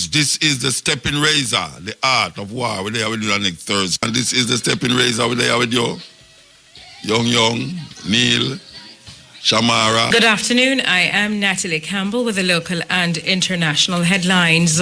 viewers, this is the Steppin Razor, the art of war. We're there with you next Thursday. And this is the Steppin Razor. We're there with you. Young, Neil, Shamara. Good afternoon. I am Natalie Campbell with the local and international headlines.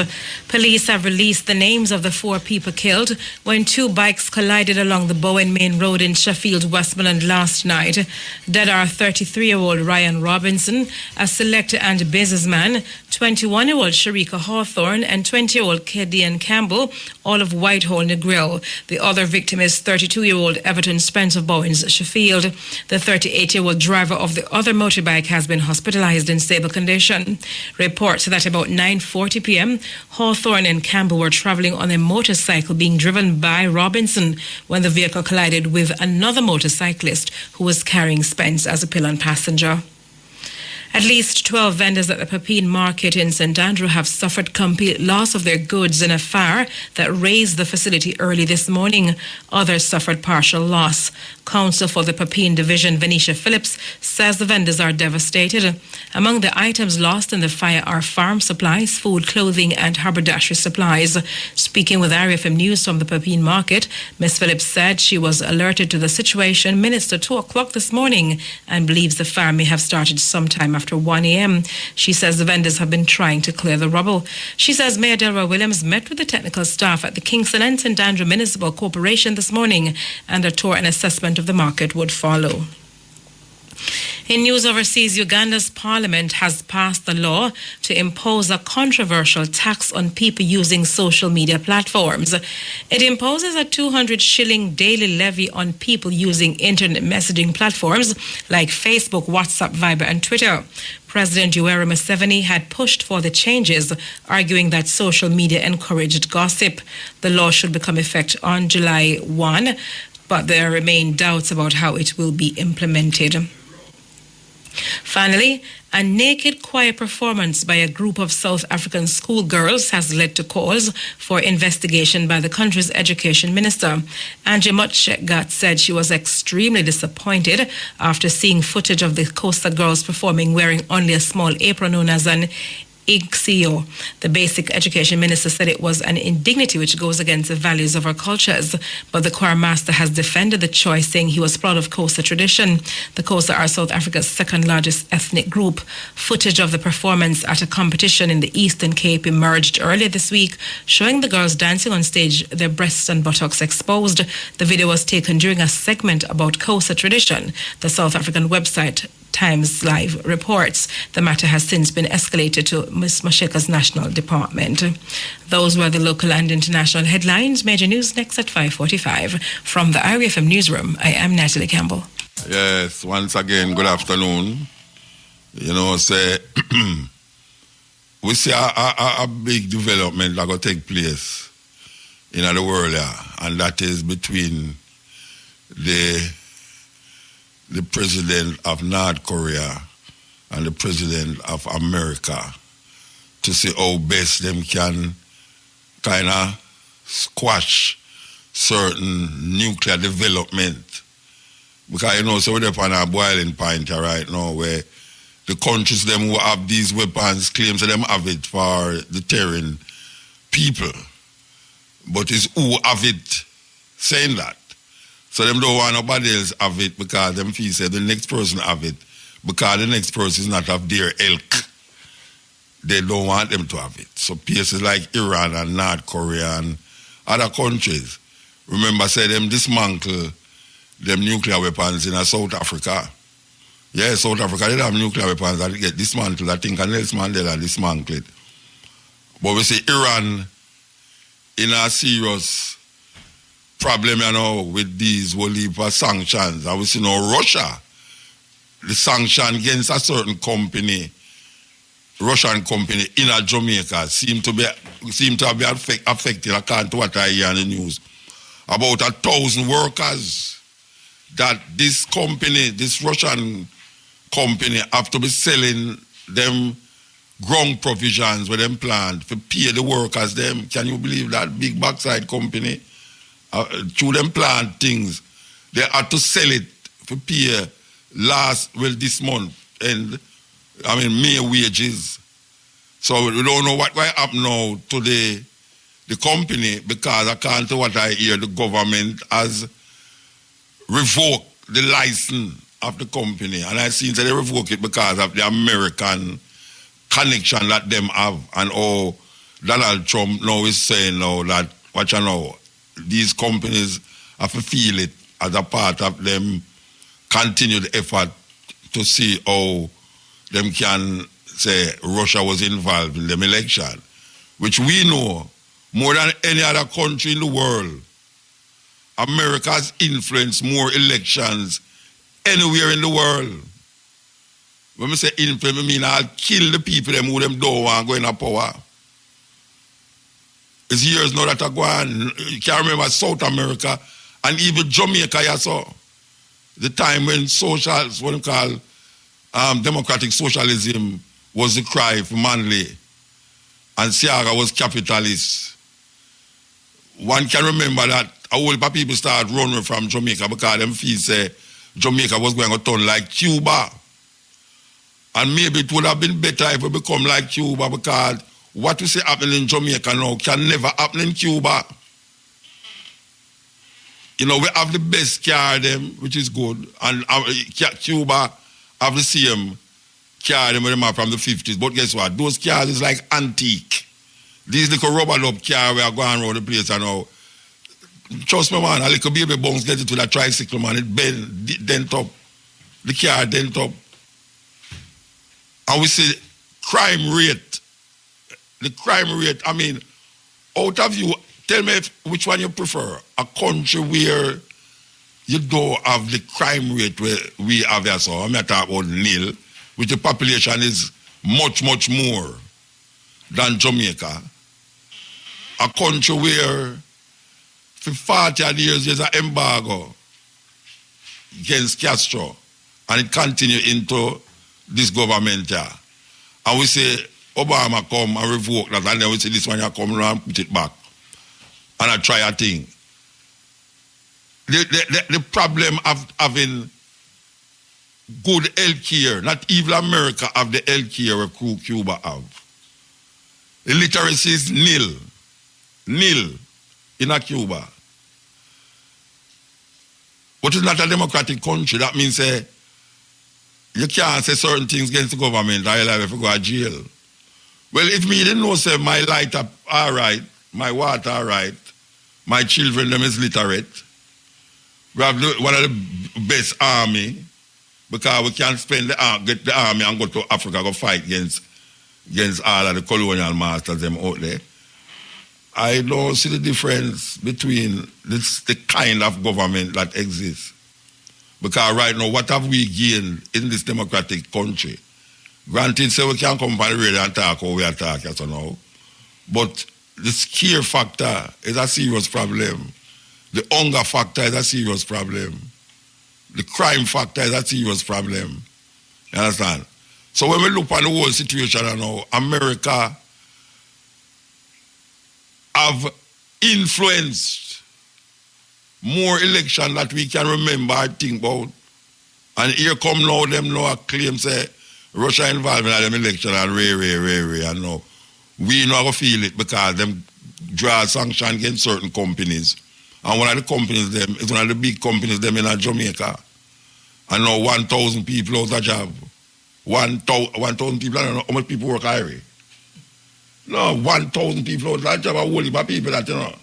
Police have released the names of the 4 people killed when 2 bikes collided along the Bowen Main Road in Sheffield, Westmoreland last night. Dead are 33-year-old Ryan Robinson, a selector and businessman, 21-year-old Sharika Hawthorne, and 20-year-old Kedian Campbell, all of Whitehall, Negril. The other victim is 32-year-old Everton Spencer Bowens, Sheffield. The 38-year-old driver of the other motorbike has been hospitalized in stable condition. Reports that about 9:40 p.m., Hawthorne and Campbell were traveling on a motorcycle being driven by Robinson when the vehicle collided with another motorcyclist who was carrying Spence as a pillion passenger. At least 12 vendors at the Pepin Market in St. Andrew have suffered complete loss of their goods in a fire that razed the facility early this morning. Others suffered partial loss. Counsel for the Pepin Division, Venetia Phillips, says the vendors are devastated. Among the items lost in the fire are farm supplies, food, clothing, and haberdashery supplies. Speaking with RFM News from the Pepin Market, Ms. Phillips said she was alerted to the situation minutes to 2 o'clock this morning and believes the fire may have started sometime after 1 a.m. She says the vendors have been trying to clear the rubble. She says Mayor Delroy Williams met with the technical staff at the Kingston and St. Andrew Municipal Corporation this morning, and a tour and assessment of the market would follow. In news overseas, Uganda's parliament has passed a law to impose a controversial tax on people using social media platforms. It imposes a 200 shilling daily levy on people using internet messaging platforms like Facebook, WhatsApp, Viber, and Twitter. President Yoweri Museveni had pushed for the changes, arguing that social media encouraged gossip. The law should become effective on July 1, but there remain doubts about how it will be implemented. Finally, a naked choir performance by a group of South African schoolgirls has led to calls for investigation by the country's education minister. Angie Mutchegat said she was extremely disappointed after seeing footage of the Costa girls performing wearing only a small apron known as an Igsio. The basic education minister said it was an indignity which goes against the values of our cultures, but the choir master has defended the choice, saying he was proud of Xhosa tradition. The Xhosa are South Africa's second largest ethnic group. Footage of the performance at a competition in the Eastern Cape emerged earlier this week, showing the girls dancing on stage, their breasts and buttocks exposed. The video was taken during a segment about Xhosa tradition. The South African website Times Live reports the matter has since been escalated to Ms. Masheka's National Department. Those were the local and international headlines. Major news next at 5:45. From the RFM Newsroom, I am Natalie Campbell. Yes, once again, good afternoon. You know, say, we see a big development that will take place in the world, and that is between the president of North Korea and the president of America to see how best them can kind of squash certain nuclear development. Because, you know, so we're on a boiling point right now where the countries them who have these weapons claim that them have it for deterring people. But it's who have it saying that. So them don't want nobody else have it because them feel say the next person have it because the next person is not of their ilk. They don't want them to have it. So places like Iran and North Korea and other countries, remember say them dismantle them nuclear weapons in South Africa. Yeah, South Africa, they have nuclear weapons that get dismantled. I think Nelson Mandela dismantled it. But we see Iran in a serious problem, you know, with these whole heap of sanctions. And we see now Russia, the sanction against a certain company, Russian company in Jamaica, seem to have been affected, according to what I hear in the news. About 1,000 workers that this company, this Russian company, have to be selling them ground provisions with them plant to pay the workers them. Can you believe that big backside company? Through them plant things, they had to sell it for pay this month, and I mean May wages. So we don't know what will happen now to the company, because according to what I hear, the government has revoked the license of the company. And I see that they revoke it because of the American connection that them have, and how Donald Trump now is saying now that, what you know, these companies have to feel it as a part of them continued effort to see how them can say Russia was involved in them election, which we know more than any other country in the world. America has influenced more elections anywhere in the world. When we say influence, I mean I'll kill the people them who them don't want to go in power. It's years now that are going. You can't remember South America and even Jamaica, you saw. The time when what we call democratic socialism was the cry for Manley, and Seaga was capitalist. One can remember that a whole lot of people started running from Jamaica because them feel say Jamaica was going to turn like Cuba. And maybe it would have been better if we become like Cuba, because what we see happening in Jamaica now can never happen in Cuba. You know, we have the best car them, which is good, and Cuba have the same car them from the 50s. But guess what? Those cars is like antique. These little rubber up car we are going around the place and now. Trust me, man, a little baby bones get into that tricycle, man, it dent up. The car dent up. And we see crime rate. The crime rate, I mean, out of you, tell me which one you prefer. A country where you don't have the crime rate where we have here, so I'm not talking about nil, which the population is much, much more than Jamaica. A country where for 40 years there's an embargo against Castro, and it continues into this government here. And we say Obama come and revoke that, and then we say this one here come around and put it back. And I try a thing. The problem of having good health care, not even America have the health care where Cuba have. The literacy is nil. Nil in a Cuba. But it's not a democratic country. That means you can't say certain things against the government or you'll have to go to jail. Well, if me didn't know, say, my light up all right, my water all right, my children them is literate, we have one of the best army, because we can't get the army and go to Africa go fight against all of the colonial masters them out there. I don't see the difference between the kind of government that exists. Because right now, what have we gained in this democratic country? Granted, say we can come on the radio and talk how we are talking so now, but the scare factor is a serious problem. The hunger factor is a serious problem. The crime factor is a serious problem. You understand? So when we look at the whole situation now, America have influenced more election that we can remember and think about. And here come now them now claim say Russia involved in them election and and now we know how to feel it because them draw sanction against certain companies. And one of the companies them is one of the big companies them in Jamaica. And now 1,000 people out of job. 1,000 people, I don't know how much people work hiring. No, 1,000 people out of job, a whole heap of people that, you know.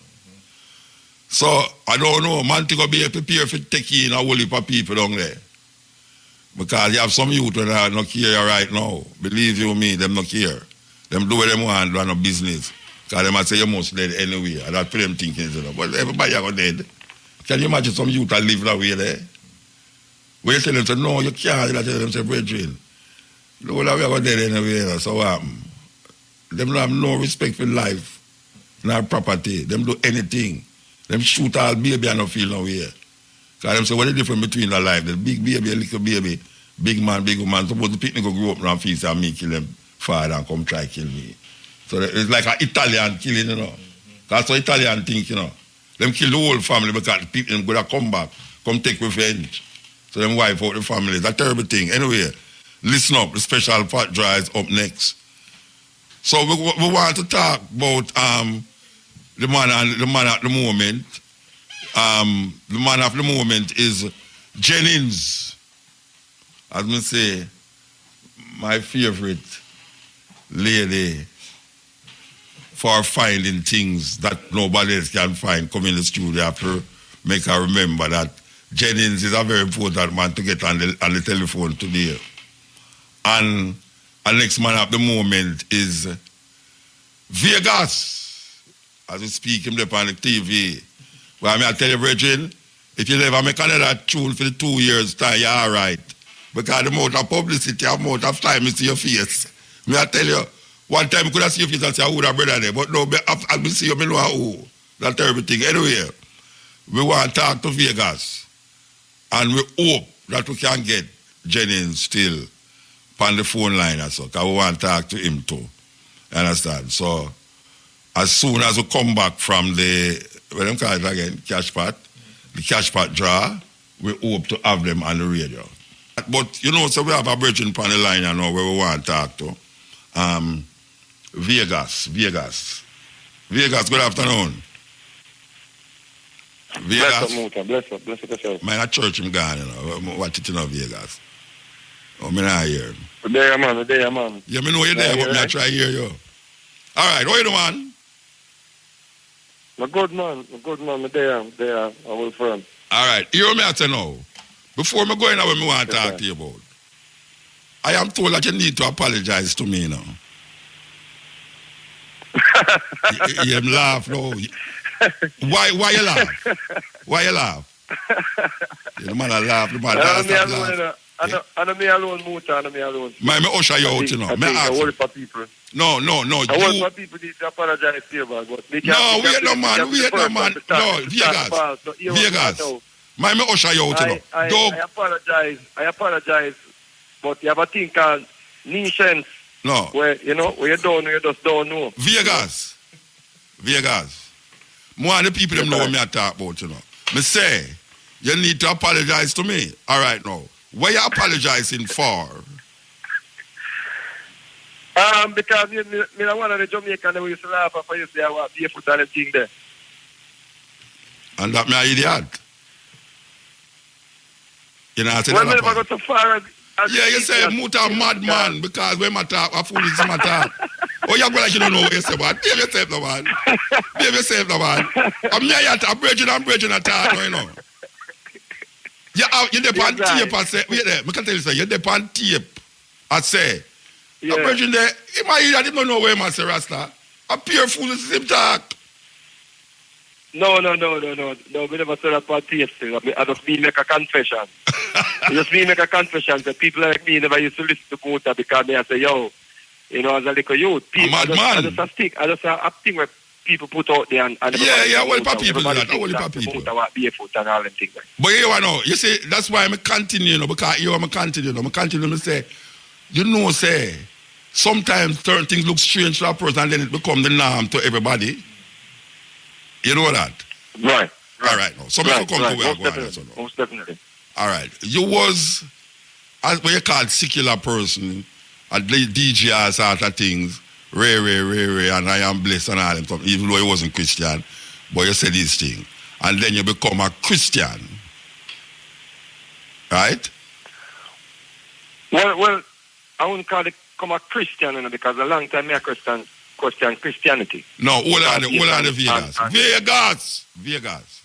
So, I don't know, man, to go be prepared for taking a whole heap of people down there. Because you have some youth that are not care right now. Believe you me, them not care. Them do what them want, do no business. Because they might say you must dead anyway. And that's for them thinking, you know. But everybody are dead. Can you imagine some youth that live that way there? When you tell them, say, no, you can't. You tell them, say, brethren. The whole of you are dead anyway, you know. So what happen? Them don't have no respect for life, nor property. Them do anything. Them shoot all baby and no feel no way. Because them say, what is the difference between the life? The big baby, a little baby, big man, big woman. Suppose the picnic go grow up and feel and me kill them father and come try kill me. So it's like an Italian killing, you know. That's what Italian think, you know. Them kill the whole family because the people going to come back, come take revenge. So them wipe out the family. It's a terrible thing. Anyway, listen up. The special part draw is up next. So we want to talk about the man at the moment. The man of the moment is Jennings. As me say, my favorite lady for finding things that nobody else can find. Come in the studio after make her remember that Jennings is a very important man to get on the telephone today. And the next man at the moment is Vegas. As we speak, him there on the TV. Well, I tell you, Virgin, if you never make another tune for the 2 years' time, you're all right. Because the amount of publicity, the amount of time you see your face. I tell you, one time I could have seen your face and say, I would have brother there. But no, I will see you, I know who. That's terrible thing. Anyway, we want to talk to Vegas. And we hope that we can get Jennings still on the phone line or so. Because we want to talk to him too. You understand? So, as soon as we come back from the, what do you call it again, cash pot, the cash pot draw, we hope to have them on the radio. But, you know, so we have a bridging on the line, you know, where we want to talk to. Vegas, good afternoon. Vegas. Bless up yourself. Man, at church I'm gone, you know. What you know, Vegas? Oh, me not hear. There, man. Yeah, me know you're there, but me I try to hear you. All right, what you doing, man? I'm good, man. I'm there. I will firm. All right, hear me out now. Before me go in, what me want to talk to you about. I am told that you need to apologize to me now. you laugh, no. Why you laugh? Why you laugh? The man laugh, the man laugh. I know me alone, Muta, I know me alone. Me usher you out, you know. I worry for people. No. I worry for people need to apologize to you, man. But wait no man. No, Vegas. Me usher you out, you know. I apologize. But you have a thing called nuisance. No. Where, you know, where you don't know, you just don't know. Vegas. More of the people them know what me I talk about, you know. Me say, you need to apologize to me. All right, now. What you apologizing for? Because me one of the Jamaicans that we used to laugh at, you say I want to be a foot on the thing there. And that me an idiot. You know, I say well, that never got so far. Yeah, you say Muta madman because when I talk, I fool is my talk. Oh, you're going like you don't know what you say, man. Behave yourself, no, man. I'm bridging a talk, you know. You depend tape, I say, wait there, I can tell you, you depend tape, I say. Yeah. I'm bridging there, he might hear that he don't know where I say, Rasta. A pure fool is him talk. No, we never said that about tape still. I just mean make a confession. I just mean make a confession that people like me never used to listen to Muta because I say, yo, you know, as a little youth, people, I just a thing where people put out there and yeah, well, for people that, all for people. And all them things. But you know, you see, that's why I'm continue, you know, because you I'm continue to say, you know, say, sometimes certain things look strange to a person and then it becomes the norm to everybody. You know that? Right. All right, no. So right, come to where I go on. Most definitely. All right. You was, as what you call secular person, a DJ sort of things, Ray, and I am blessed and all them stuff, even though you wasn't Christian, but you said these things. And then you become a Christian. Right? Well, I wouldn't call it become a Christian, you know, because a long time I question Christianity. No, hold on the Vegas. Vegas.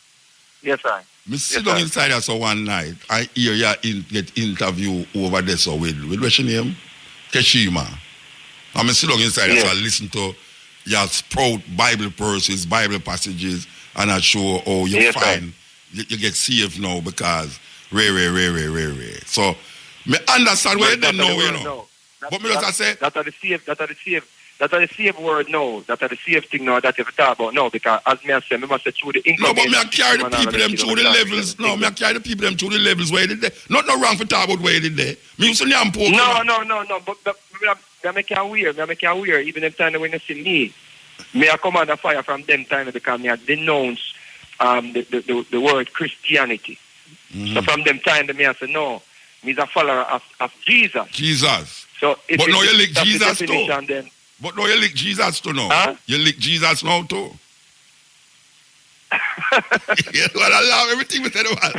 Yes, sir. Me sit down inside there so one night, I hear you get interview over there so with what's your name? Keshima. I sit down inside there so I listen to your sprout Bible verses, Bible passages, and I show how you find you get saved now because Ray. So me understand where they know, you know. But me just say that are the saved word now. That are the saved thing now that you talk about now. Because as me I say, me must say through the income. No, but me I carry the people them through the levels. No, me I carry the people them through the levels where they did. Not no wrong for talk about where they did. Me used to nyam poke. No. But me make you aware. Even them time when you see me, me I come under fire from them time because me I denounce the word Christianity. Mm-hmm. So from them time me I say no, me is a follower of Jesus. Jesus. So but no, you like Jesus too. Then, But no, you lick Jesus too now. Huh? You lick Jesus now too. Yeah, well, I love everything with anyone.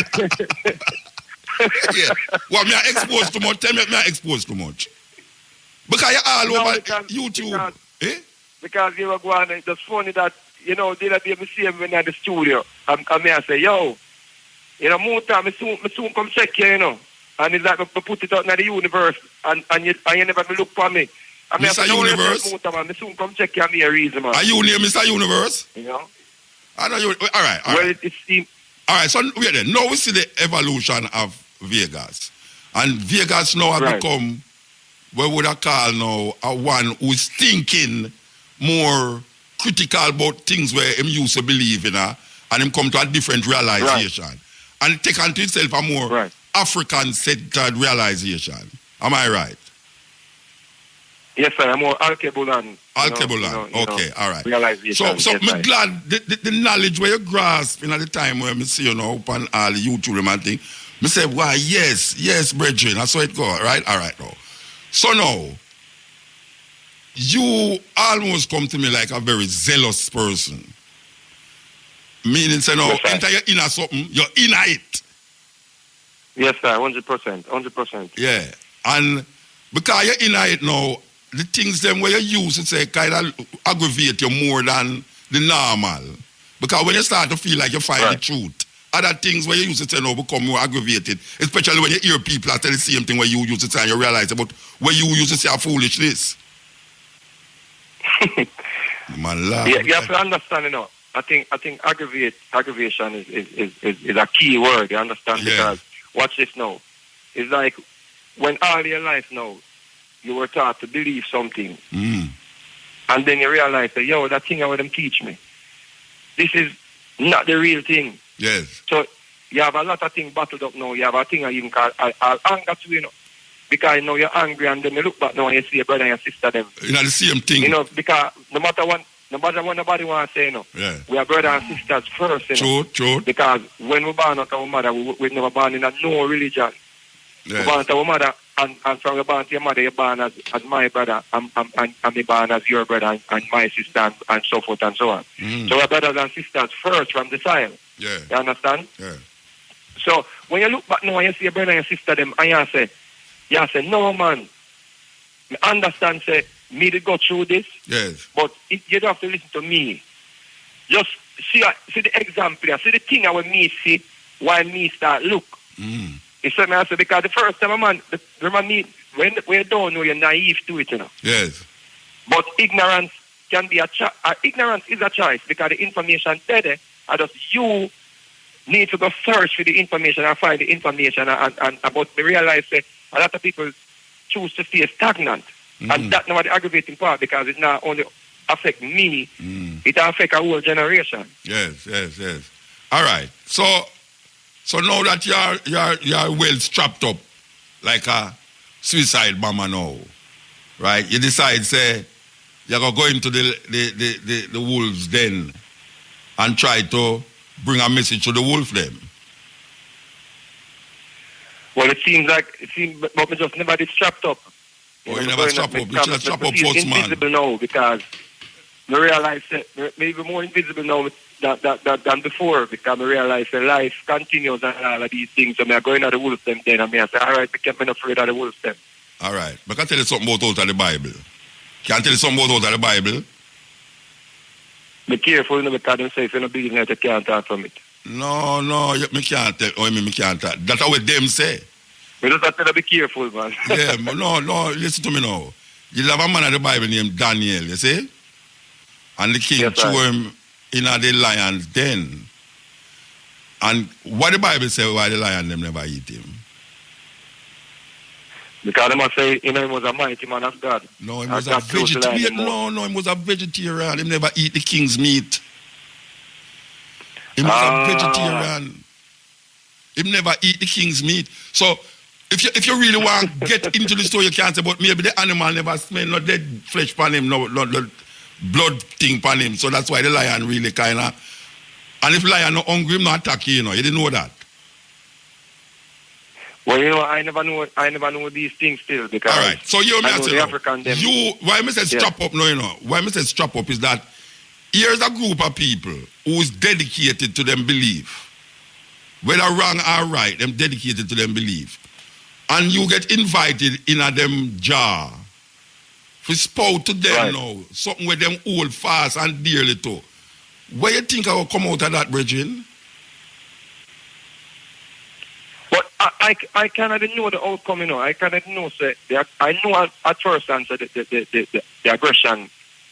Yeah. Well, me I expose too much. Tell me I expose too much. Because you're all No, over because- YouTube. Because you were going, it's funny that, the other day I see him when at the studio. And I say, yo, Muta, I soon come check you, And it's like, I put it out in the universe, and you never look for me. I mean, Mr. Universe? Muta, man, I soon come check you and me a reason, man. Are you near Mr. Universe? I know you. All right. Well, it's All right, so wait then. Now we see the evolution of Vegas. And Vegas now has become what would I call now a one who's thinking more critical about things where him used to believe in, and him come to a different realization. And take unto itself a more African-centered realization. Am I right? Yes, sir. I'm more alkable and okay, all right. Realization. So I'm glad the knowledge where you grasp at the time where I see up on all the YouTube and thing. I say, why, yes, brethren, that's how it go, right? All right, now. So now, you almost come to me like a very zealous person. Meaning, say, no, enter your inner something, you're inner it. Yes, sir, 100%. Yeah, and because you're inner it now, the things them where you use to say kind of aggravate you more than the normal. Because when you start to feel like you find the truth, other things where you used to say no become more aggravated, especially when you hear people tell the same thing where you used to say and you realize about where you used to say a foolishness. Man, laugh. Yeah, you have to understand, I think aggravation is a key word, you understand? Because watch this now. It's like when all your life now you were taught to believe something, and then you realize that, yo, that thing I want them teach me, this is not the real thing. Yes. So you have a lot of things bottled up now. You have a thing I even call anger too, because you're angry, and then you look back now and you see your brother and your sister them. You know the same thing. Because no matter what nobody want to say, we are brothers and sisters first, True. Because when we born out our mother, we never born in no religion. Yes. We born out our mother, and from your born to your mother, you're born as my brother, and me born as your brother, and my sister, and so forth and so on. So we're brothers and sisters first from the soil. Yeah. You understand? Yeah. So when you look back now and you see your brother and your sister them, and you say, no man, I understand, say, me to go through this, but you don't have to listen to me. Just see the example, see the thing I will me see while me start look. It's what I say, because the first time when you don't know, you're naive to it, Yes. But ignorance can be ignorance is a choice, because the information there, and just you need to go search for the information and find the information, and about me realize that a lot of people choose to stay stagnant. And that's not the aggravating part, because it not only affect me, it affect a whole generation. Yes. All right. So now that you're well strapped up like a suicide bomber now, right? You decide, say, you're gonna go into the wolves den and try to bring a message to the wolf them. Well, it seems, but we just never did strapped up. You never strap up. You should have strapped up first, man. Invisible now, because I realize that maybe more invisible now than before, because I realize that life continues and all of these things. So I'm going to the wolf them then, and I say, all right, I can't be afraid of the wolf them. All right. But can I tell you something about out of the Bible? Can I tell you something about out of the Bible? Be careful, because they say if you're not believing it, you can't talk from it. No, me can't tell. Me can't talk. That's what them say. We just have to be careful, man. Yeah, no, listen to me now. You have a man in the Bible named Daniel, you see? And the king threw him in the lion's den. And what the Bible say why the lion them never eat him? Because they must say, he was a mighty man of God. No, he was a vegetarian. No, he was a vegetarian. He never eat the king's meat. He was a vegetarian. He never eat the king's meat. So, if you really want to get into the story, you can't say, but maybe the animal never smell no dead flesh on him, no blood thing on him. So that's why the lion really kind of... And if lion not hungry, him not attack you, you didn't know that. Well, you know, I never know these things still because All right. So you I know say the now, African them. why me say strap up now, you know? Why me say strap up is that here's a group of people who's dedicated to them belief. Whether wrong or right, them dedicated to them belief. And you get invited in a them jar. For spout to them Right. now. Something with them hold fast and dearly to. Where you think I will come out of that, Bridging? But I cannot know the outcome, you know. I cannot know, say, I know at first answer the aggression,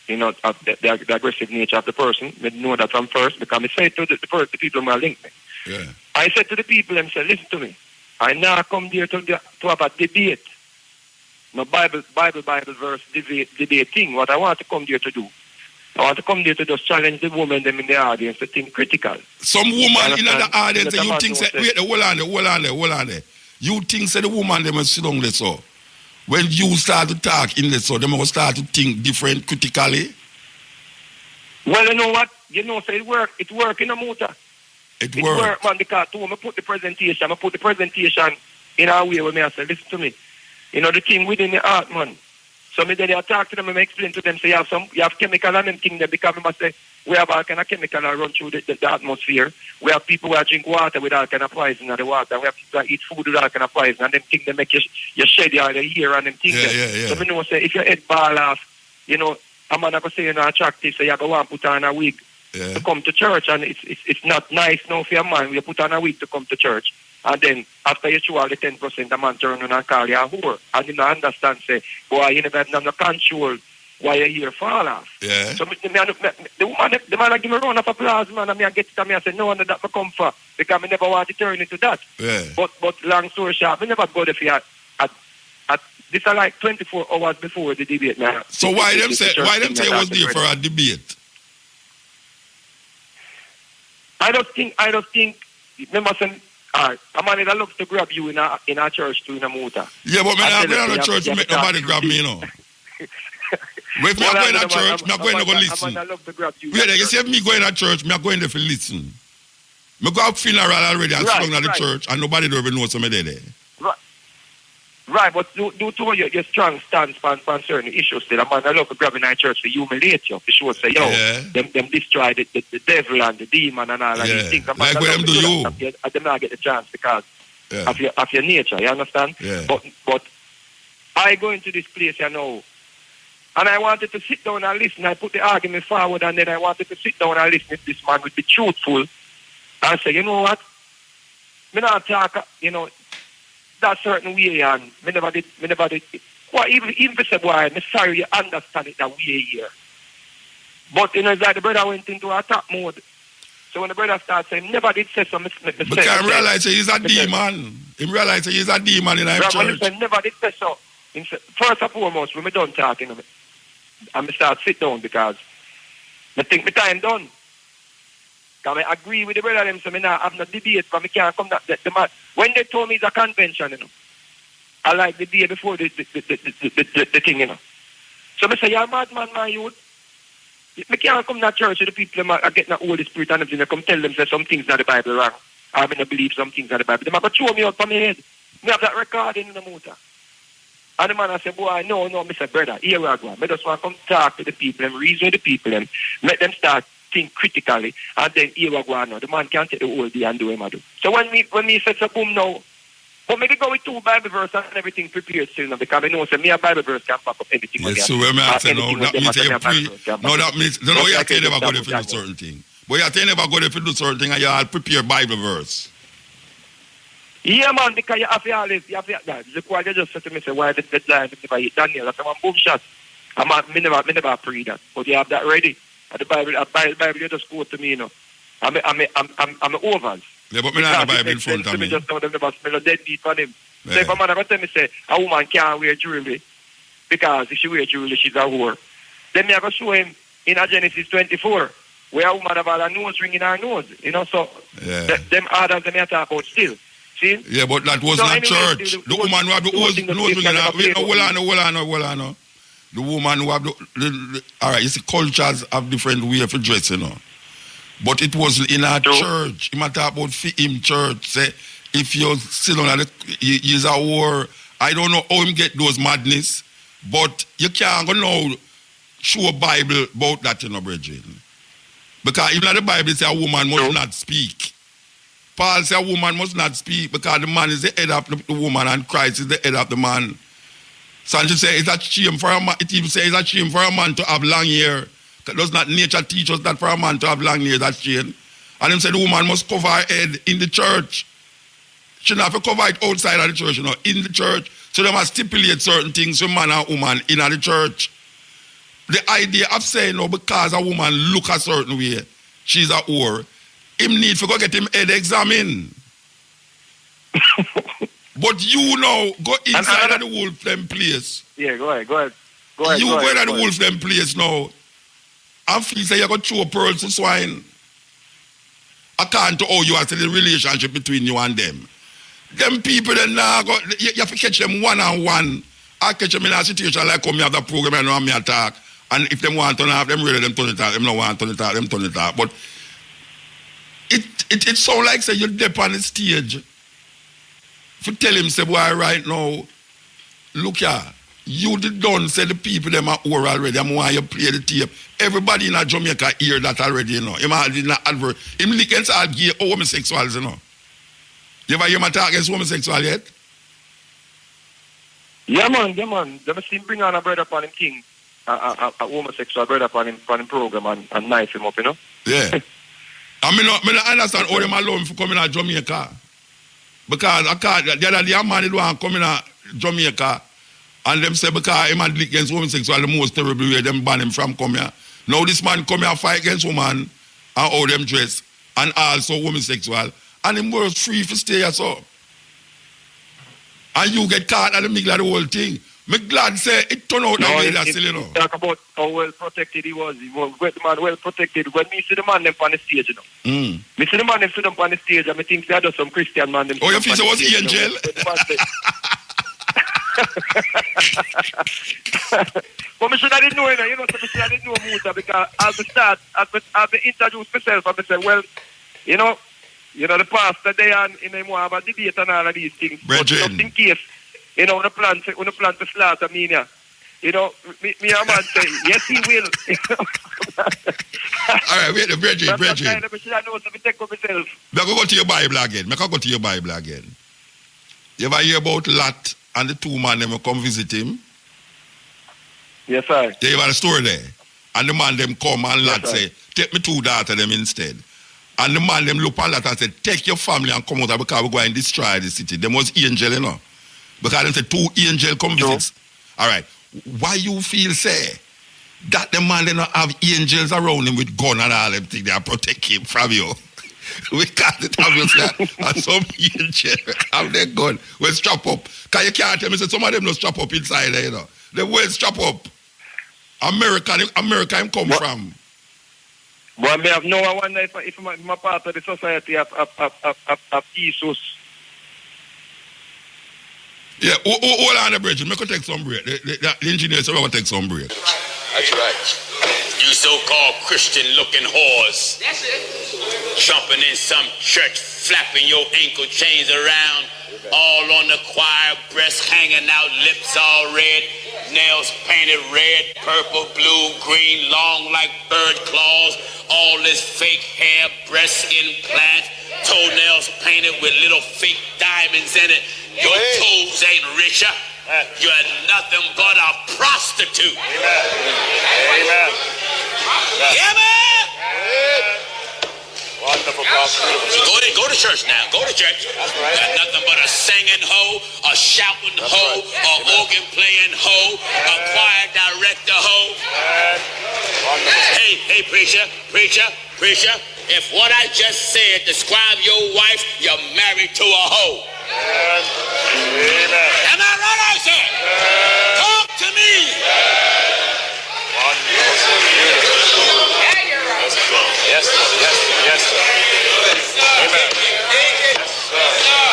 you know, of the aggressive nature of the person. I know that from first because I say to the people who are linked me. Yeah. I said to the people, and say, listen to me. I now come here to have a debate. No Bible verse debate thing. What I want to come here to do. I want to come there to just challenge the women them in the audience to think critical. Some woman in the audience, You you think, say, wait, hold on there. You think, say, the woman, them sit down there, so. When you start to talk in there, so, they will start to think different critically. Well, you know what? You know, so it work in a motor. It It works. work, man, because too, I put the presentation in a way where I say, listen to me. You know, the thing within the heart, man. So me then I talk to them and I explain to them, say you have chemical and them thing there because I must say we have all kind of chemical that run through the atmosphere. We have people who drink water with all kind of poison in the water. We have people that eat food with all kind of poison and them thing they make you shed your hair and them thing there. Yeah. So me know say if your head ball off, you know, a man go say you're not attractive, so you go and put on a wig to come to church and it's not nice now for your man. You put on a wig to come to church. And then, after you show all the 10%, the man turn on and call you a whore. And you don't understand, say, boy, you never have no control why your hair fall off. Yeah. So, the man give me a round of applause, man, and I get it and I say, no, that I come for, because I never want to turn into that. Yeah. But long story short, I never go there for this are like 24 hours before the debate, man. So why them say you was there for a debate? I don't think, remember saying, a man that loves to grab you in a church too in a motor. Yeah, but I'm not going to church to make nobody grab me, you know. If me going to church, I'm going to go listen. Wait, you see if me going to church, I'm going there for listen. I go to funeral already and sit down at the church and nobody don't even know somebody there. Right, but do to your strong stance on certain issues still. A man I love to grab in a church to humiliate you. For sure say, them destroy the devil and the demon and all of these things. Like what them do you. Them not get the chance because of your nature, you understand? Yeah. But I go into this place, you know, and I wanted to sit down and listen. I put the argument forward and then I wanted to sit down and listen if this man would be truthful and say, you know what? Me not talk, you know, that certain way and me never did. Well, even if I say, boy, I'm sorry you understand it that way here. But, you know, it's like the brother went into attack mode. So when the brother starts saying, never did say something. Because I realize he's a demon. He realize he's a demon in our church. Never did say so. First and foremost, when we done talking, and I start sit down because I think my time done. Because I agree with the brother them, so I not have no debate, but I can't come that the man. When they told me it's a convention, you know, I like the day before the thing, you know. So I say, you're a madman, my youth. I can't come to that church with the people that are getting the Holy Spirit and everything. I come tell them say some things in the Bible wrong. I don't believe some things in the Bible. They might go throw me out from my head. I have that recording in the motor. And the man I say, boy, no, Mr. Brother, here we go. I just want to come talk to the people and reason with the people and let them start think critically, and then here we go now. The man can't take the whole day and do him. So when me said so boom now, but maybe go with 2 Bible verses and everything prepared still now because I know say me a Bible verse can pop up anything. Yes, so when I say no, that means you that means no, you have to never go there for do certain thing. But you have to never go there for do certain thing and you have to prepare Bible verse. Yeah, man, because you have to always, look what you just said to me, say, why the deadline never hit Daniel? That's one boom shot. Me never pray that, but you have that ready. The Bible, you just quote to me, you know. I'm overs. Yeah, but me not have the Bible in front of me. Just know them never smell a dead meat for him. Yeah. So if a man ever tell me, say, a woman can't wear jewelry because if she wear jewelry, she's a whore. Then me I go show him in a Genesis 24 where a woman have all a nose ring in her nose, you know, so them others them talk about still. See? Yeah, but that was not anyway, church. The woman who have the nose ring in her, hold on. The woman who have all right, you see, cultures have different way of dressing, you know. But it was in our church. He might talk about him church. Say, if you sit on the, he's a war. I don't know how him get those madness, but you can't go now show a Bible about that, you know, brethren. Because even the Bible says a woman must not speak. Paul says a woman must not speak because the man is the head of the woman and Christ is the head of the man. Sanchez says it's a shame for a man. It even says it's a shame for a man to have long hair. Does not nature teach us that for a man to have long hair? That's shame. And him said the woman must cover her head in the church. She don't have to cover it outside of the church, you know, in the church. So they must stipulate certain things for man and woman in the church. The idea of saying, no, because a woman look a certain way, she's a whore, him need to go get him head examined. But you know, go inside of the wolf them place. Yeah, go ahead. You go into the wolf them place now. And feel say you're going to throw pearls to swine. According to how you are to the relationship between you and them. Them people then now go, you have to catch them one-on-one. I catch them in a situation like come me have the program and know me attack. And if them want to have them ready, them turn it out. Them don't want to turn it out, them turn it out. But it sounds like say you're deep on the stage. If you tell him, say, boy, right now, look here, you the done, say the people them are over already. I'm want you play the tape. Everybody in Jamaica hear that already, you know. Him against all gay homosexuals, you know. You ever hear my talk against homosexual yet? Yeah, man. They still bring on a brother upon him king, a homosexual brother upon him program and knife him up, you know? Yeah. I mean, I understand how them allow him for coming to Jamaica. Because the other day, a man did want to come in Jamaica and them say because him and against homosexual the most terrible way, them ban him from come here. Now this man come here fight against woman and how them dress and also homosexual. And him was free to stay here so. And you get caught at the middle of the whole thing. Me glad say it turned out that way that's silly, you know. Talk about how well protected he was. He was the man well protected. When me see the man them on the stage, you know. Me see the man them sit up on the stage and I think they had some Christian man them. Oh, you feel so was he in jail? But me should have didn't know, you know, so me should have didn't know Muta because as I introduce myself and I say, well, you know, the pastor they and in them have a debate and all of these things. But just in case, you know, when the plan to slaughter me, you know, me a man say, yes, he will. All right, wait, Bridget. I should have known, so I take up myself. Now go to your Bible again. You ever hear about Lot and the two men them come visit him? Yes, sir. They have a story there. And the man them come and Lot say, take me two daughters them instead. And the man them look at Lot and say, take your family and come out because we're going to destroy the city. Them was angel, you know. Because them say two angel come visits. All right. Why you feel say that the man they not have angels around him with gun and all them things they are protect him from you? Because it obviously and some angel have their gun will strap up. Because you can't tell me say some of them no strap up inside there, you know. They will strap up. America him come from. But I have no one if I'm part of the society of Jesus. Yeah, hold on the bridge. Make us take some break. The engineer said we're going to take some break. That's right. You so-called Christian-looking whores. That's it. Jumping in some church, flapping your ankle chains around, all on the choir, breasts hanging out, lips all red, nails painted red, purple, blue, green, long like bird claws, all this fake hair, breast implants, toenails painted with little fake diamonds in it. Your toes ain't richer. You're nothing but a prostitute. Amen. Yeah, man. Wonderful, prostitute. Go to church now. Go to church. That's right. Got nothing but a singing hoe, a shouting hoe, a organ playing hoe, a choir director hoe. Hey, preacher. If what I just said describe your wife, you're married to a hoe. Amen. Am I right, I said? Talk to me. Wonderful. Yeah, you're right. Yes, sir. Amen. Yes, sir.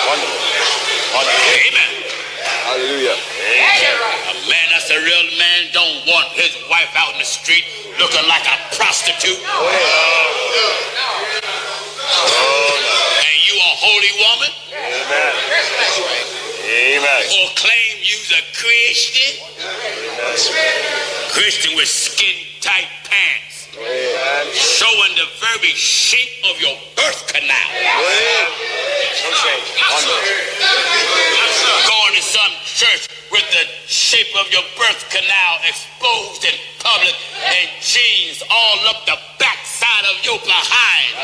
Wonderful. Amen. Hallelujah. A man that's a real man don't want his wife out in the street looking like a prostitute. And you a holy woman? Amen. a Christian. Christian with skin-tight pants. Showing the very shape of your birth canal. Going to some church with the shape of your birth canal exposed in public and jeans all up the backside of your behind.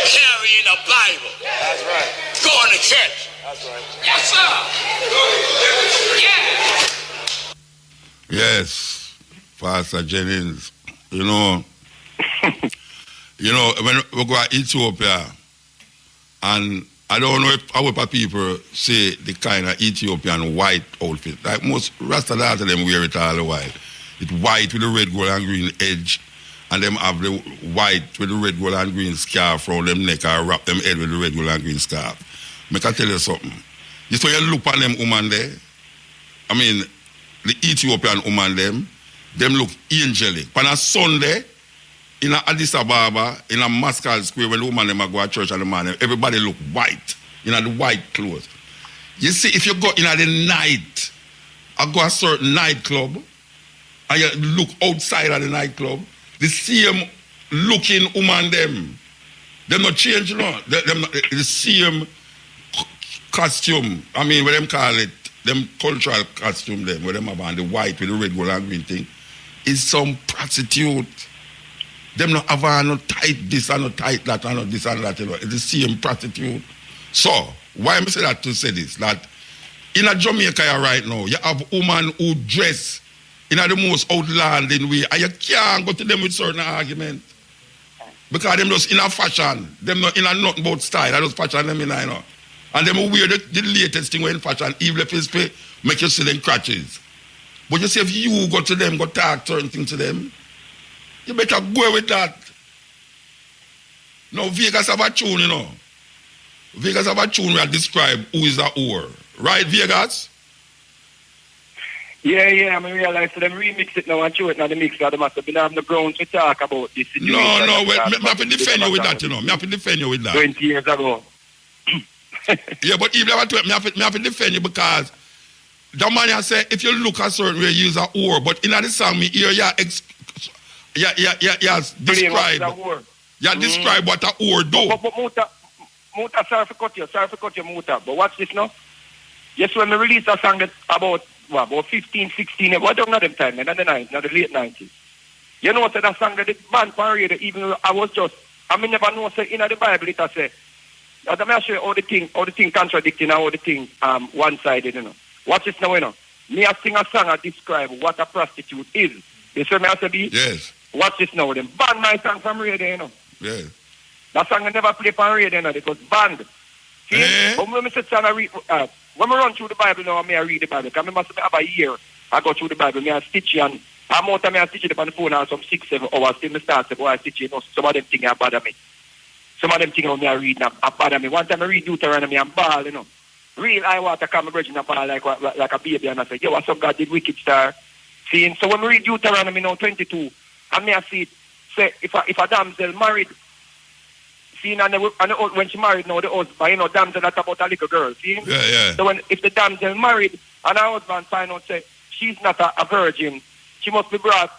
Carrying a Bible. That's right. Going to church. That's right. Yes, sir. Yeah. Yes, Pastor Jennings. You know, when we go to Ethiopia, and I don't know if our people say the kind of Ethiopian white outfit. Like most Rasta of them wear it all the while. It's white with the red, gold, and green edge, and them have the white with the red, gold, and green scarf around them neck, or wrap them head with the red, gold, and green scarf. Make I tell you something. Just when you look on them woman there, I mean, the Ethiopian woman them look angelic. On a Sunday, in Addis Ababa, in a Mascal Square, when the woman them go to church and the man, everybody look white, in the white clothes. You see, if you go in the night, I go a certain nightclub, and you look outside of the nightclub, the same looking woman them not change, you know. The same costume, I mean, what them call it, them cultural costume them, where them have on the white with the red, gold, and green thing, is some prostitute. Them not have on no tight this and no tight that and no this and that, you know. It's the same prostitute. So, why am I say that to say this? That in a Jamaica right now, you have women who dress in the most outlanding way, and you can't go to them with certain argument. Because them just in a fashion, them not in a nothing about style, I just fashion them in, you know. And them wear the latest thing in fashion, even if it's pay, make you see them crutches. But you see, if you go to them, go talk certain things to them, you better go with that. Now, Vegas have a tune, you know. Vegas have a tune where I describe who is a whore. Right, Vegas? Yeah, I realize them remix it now and show it now the mix that they must have been having the ground to talk about this situation. No, well, I have to defend you with that, you know. I have to defend you with that. 20 years ago. Yeah, but even if I have to defend you because the man I say, if you look a certain way, use a whore, but in the song, me hear describe what a whore do. But Muta, sorry for cut you, Muta. But watch this now. Yes, when we released a song that about 15, 16, what don't know them time, in the late 90s. You know, so that song that the band parade, even I never know, say, in the Bible, it say, I'm not sure all the thing contradicting all the thing one-sided, you know. Watch this now, you know. Me I sing a song I describe what a prostitute is. You see me I say, yes. Watch this now, them ban my song from radio, you know. Yeah. That song I never play on radio, you know, it was banned. See, when I sit down and read, when I run through the Bible now, I read the Bible. Because I must have a year I go through the Bible, I stitch it, and I'm out of me I stitch it on the phone now, some 6-7 hours, till I start to go and stitch it, you know, some of them things bother me. Some of them things me I read now, bother me. One time I read Deuteronomy and ball, you know. Real high water come a bridge and ball like a baby, and I say, yo, what's up, God did wicked star? See, so when we read Deuteronomy now 22, and me I see it, say, if a damsel married, see, and when she married now, the husband, you know, damsel that's about a little girl, see? Yeah. So if the damsel married, and her husband find out, say, she's not a virgin, she must be brought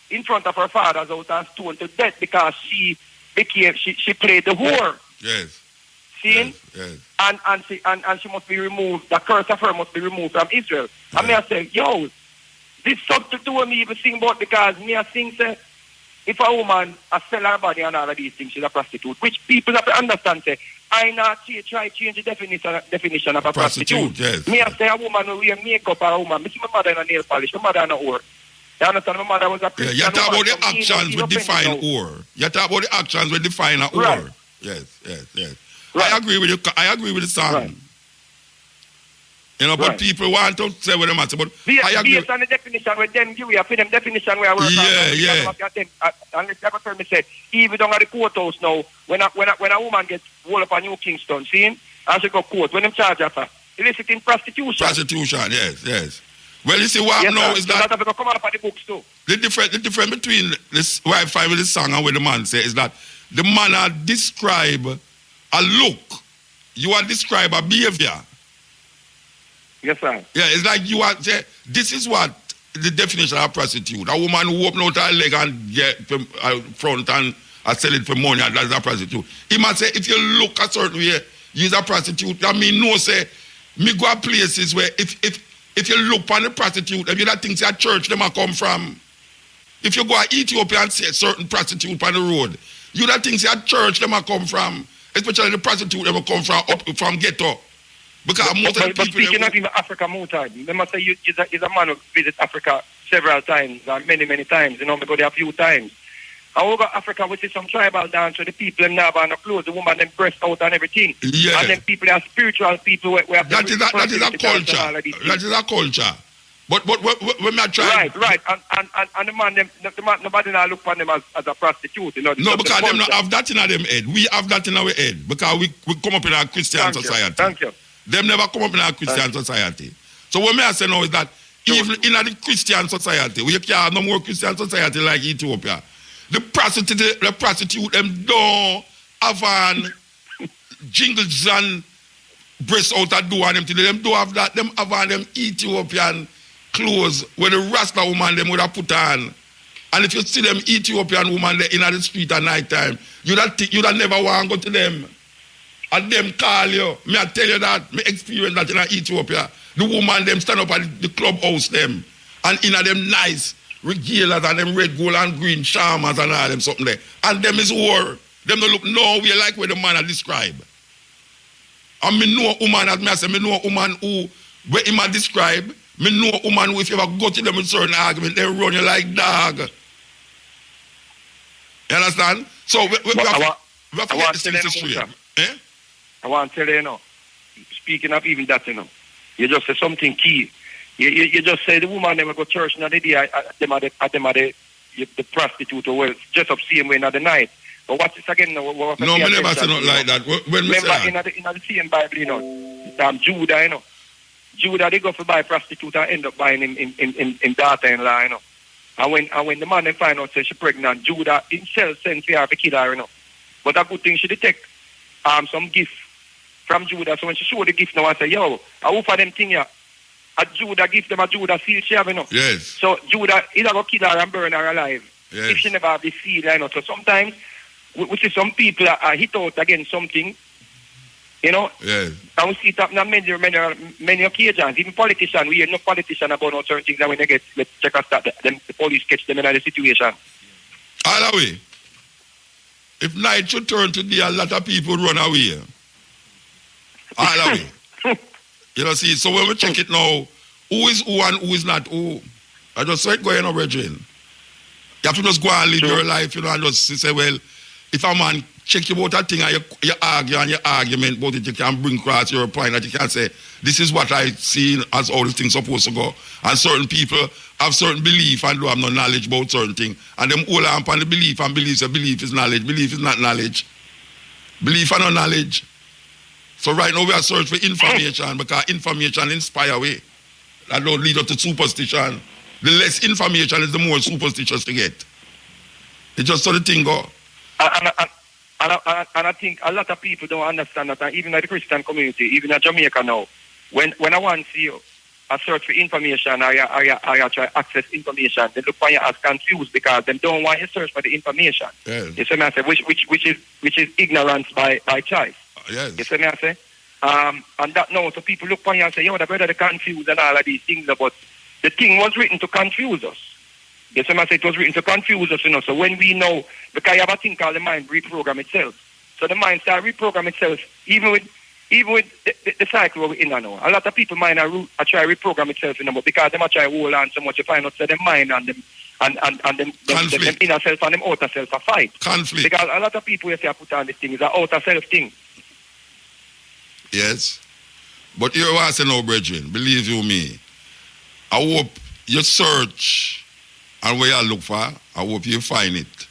in front of her father's house and stoned to death because she played the whore. Yes. See? Yes. And she must be removed, the curse of her must be removed from Israel. Yes. And me I say, yo, this something to do with me even sing about because me I sing, say, if a woman sell her body and all of these things, she's a prostitute, which people have to understand, say, I not try to change the definition of a prostitute. Yes. Me I say a woman who wear makeup or a woman, me see my mother in a nail polish, my mother in a whore. You understand? My mother was a Christian. Yeah, you talk about the actions with define whore. You talk about the actions with define a whore. Right. Yes. Right. I agree with you. I agree with the song. Right. You know, but people want to say what they want to say, but I agree. Based on the definition with them give you, for them definition where I work on. And the tell me say, even down at the courthouse now, when a woman gets hold up a New Kingston, see, and she go court, when them charge her for eliciting prostitution. Prostitution, yes. Well, you see what now is that come out of the books too. The difference between this what I find with this song and what the man say is that the man describe a look, you are describe a behavior. Yes, sir. Yeah, it's like you are say, this is what the definition of prostitute. A woman who open out her leg and get front and sell it for money, and that's a prostitute. He must say, if you look a certain way, you're a prostitute. I mean, no, say, me go to places where if you look on the prostitute, if you don't think a church them a come from. If you go to Ethiopia and see a certain prostitute on the road, you don't think a church them a come from. Especially the prostitute them a come from ghetto. Because most of the people... But speaking of even Africa, they must say you're a man who visit Africa several times, many, many times. You know, we go there a few times. And over Africa, we see some tribal dance where the people them now no clothes, the woman them breast out and everything. Yeah. And then people are spiritual people. That is a culture. That is a culture. But when I try... Right. And the man, nobody now look upon them as a prostitute. You know, no, because them not have that in them head. We have that in our head. Because we come up in a Christian society. Thank you. Them never come up in a Christian society. So what I say now is that even in the Christian society, we can't have no more Christian society like Ethiopia. The prostitute, them don't have an jingles and breasts out the door and them today. Them don't have that. Them have on them Ethiopian clothes where the Rasta woman them would have put on. And if you see them Ethiopian woman there in the street at night time, you'd never want to go to them. And them call you. Me I tell you that. Me experience that in Ethiopia. The woman them stand up at the clubhouse them. And in them nice regalas and them red, gold and green charmers and all them something there. And them is war. Them don't look nowhere like where the man I describe. And me know a woman, as me I say, me know a woman who, where him I describe, me know a woman who if you ever go to them with certain argument, they run you like dog. You understand? So we have to get this thing straight. I want to tell you, you know, speaking of even that, you know, you just say something key. You just say the woman never go to church in the day, them are the prostitute or well, just up same way in the night. But what's this again? No, me never say nothing like that. When remember, in the same Bible, you know, Judah, you know, Judah, they go for buy prostitute and end up buying in daughter-in-law, you know. And when the man then find out say she pregnant, Judah himself sends for her to kill her, you know. But a good thing she detect some gift from Judah. So when she show the gift now, I say, yo, I offer them thing here. A Judah give them a Judah seal she have, you know. Yes. So Judah either go kill her and burn her alive. Yes. If she never have the seal, you know. So sometimes we see some people are hit out against something, you know. Yes. And we see it happen on many occasions. Even politicians, we hear no politician about no certain things, and when they get check us that the police catch them in the situation. All the way. If night should turn today, a lot of people run away. All the way. You know, see, so when we check it now, who is who and who is not who? I just saw it going on, Brethren. You have to just go and live your life, you know, and just say, well, if a man check you about that thing and you argue and your argument about it, you can bring across your point that you can say, this is what I see as how the thing's supposed to go. And certain people have certain belief and don't have no knowledge about certain things. And them hold on the belief and belief is knowledge. Belief is not knowledge. Belief and not knowledge. So right now we are searching for information because information inspire way. That don't lead up to superstition. The less information is the more superstitious to get. It's just so the thing go. And I think a lot of people don't understand that, and even in the Christian community, even in Jamaica now, when I want to see you, I search for information, I try to access information, they look for you as confused because they don't want you to search for the information. Yes. You see me I say, which is ignorance by choice. Yes. You see me I say? And that now, so people look for you and say, yo, the brother, they're confused and all of these things, but the thing was written to confuse us. Yes, I say it was written to confuse us, you know. So when we know, because you have a thing called the mind reprogram itself. So the mind start reprogram itself, even with the cycle we're in now. A lot of people mind are try reprogram itself, you know, but because them are try hold on so much, you find out so them mind and them them inner self and them outer self a fight. Conflict. Because a lot of people if you put on this thing is an outer self thing. Yes. But you want to know, brethren, believe you me, I hope you search and where you look for, I hope you find it.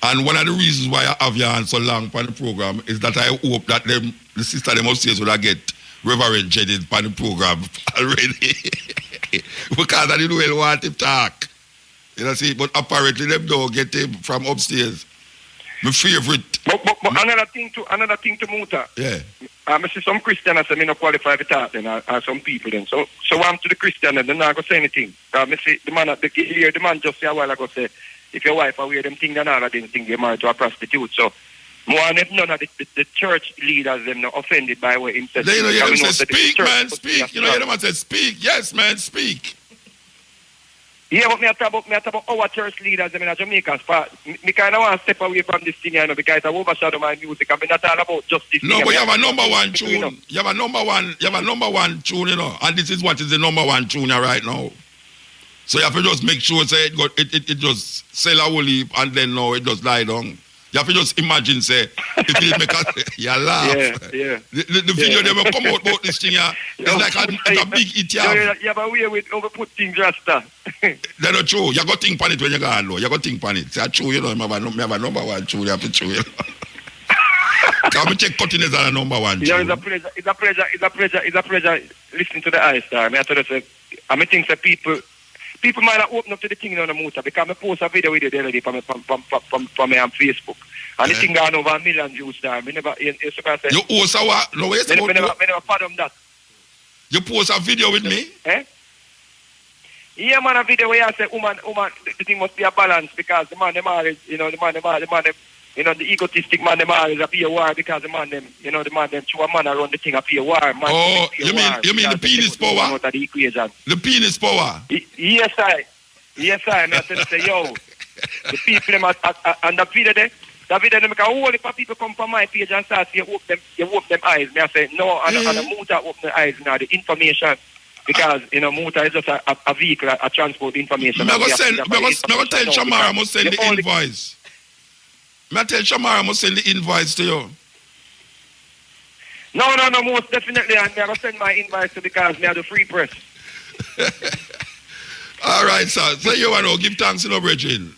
And one of the reasons why I have you on so long for the program is that I hope that the sister them upstairs will get Reverend Jenny for the program already. Because I didn't want him to talk. You know, see, but apparently them don't get him from upstairs. My favorite. But another thing to Muta. Yeah. I see some Christians that say me not qualify to talk then, or some people then. So I'm to the Christian and they're not going to say anything. I see the man just say a while ago say, if your wife wear them things and all of them things, you're married to a prostitute. So more than none of the church leaders them not offended by what him said. They hear them say, speak, man, speak. You know, hear them say, speak. Yes, man, speak. Yeah, but me talk about our church leaders in Jamaica. Me kind of want to step away from this thing, you know, because I overshadow my music. I'm not all about just this. No, thing. but you have a number one tune. You have a number one tune, you know, and this is what is the number one tune right now. So you have to just make sure say it just sell a whole heap and then no, it just lie down. You have to just imagine say if it make a you laugh. Yeah. The video they will come out about this thing here. It's like a big hit. You have a way with overput things Rasta. That's not true. You got to think on it when you go on low. You got to think on it. It's true, you know. You have a number one tune. You have to chew it. Come and check cutting is a number one tune. Yeah, it's a pleasure listening to the ice star. I tell you, say, I think that people might not open up to the thing on the motor because I post a video with you the other day from me on Facebook. And the thing got over 1 million views there. You post a what? No, wait a minute. I never fathom that. You post a video with me? Eh? Yeah, man, a video where I say, woman, the thing must be a balance because the man, them always, you know, the egotistic man, them always a pay war because the man, them through a man around the thing a pay war. Man, oh, you mean the penis power? The equation. The penis power? Yes, I. I tell you, say, yo, the people, them and the video there, because all the people come from my page and start, you open them eyes. I say, no, and the motor open the eyes now, the information. Because, you know, motor is just a vehicle, a transport information. I'm going to tell Shamara, I must send the invoice. I tell Shamara, I must send the invoice to you. No, most definitely. I'm going to send my invoice to because we have the free press. All right, sir. So you want to give thanks to the brethren.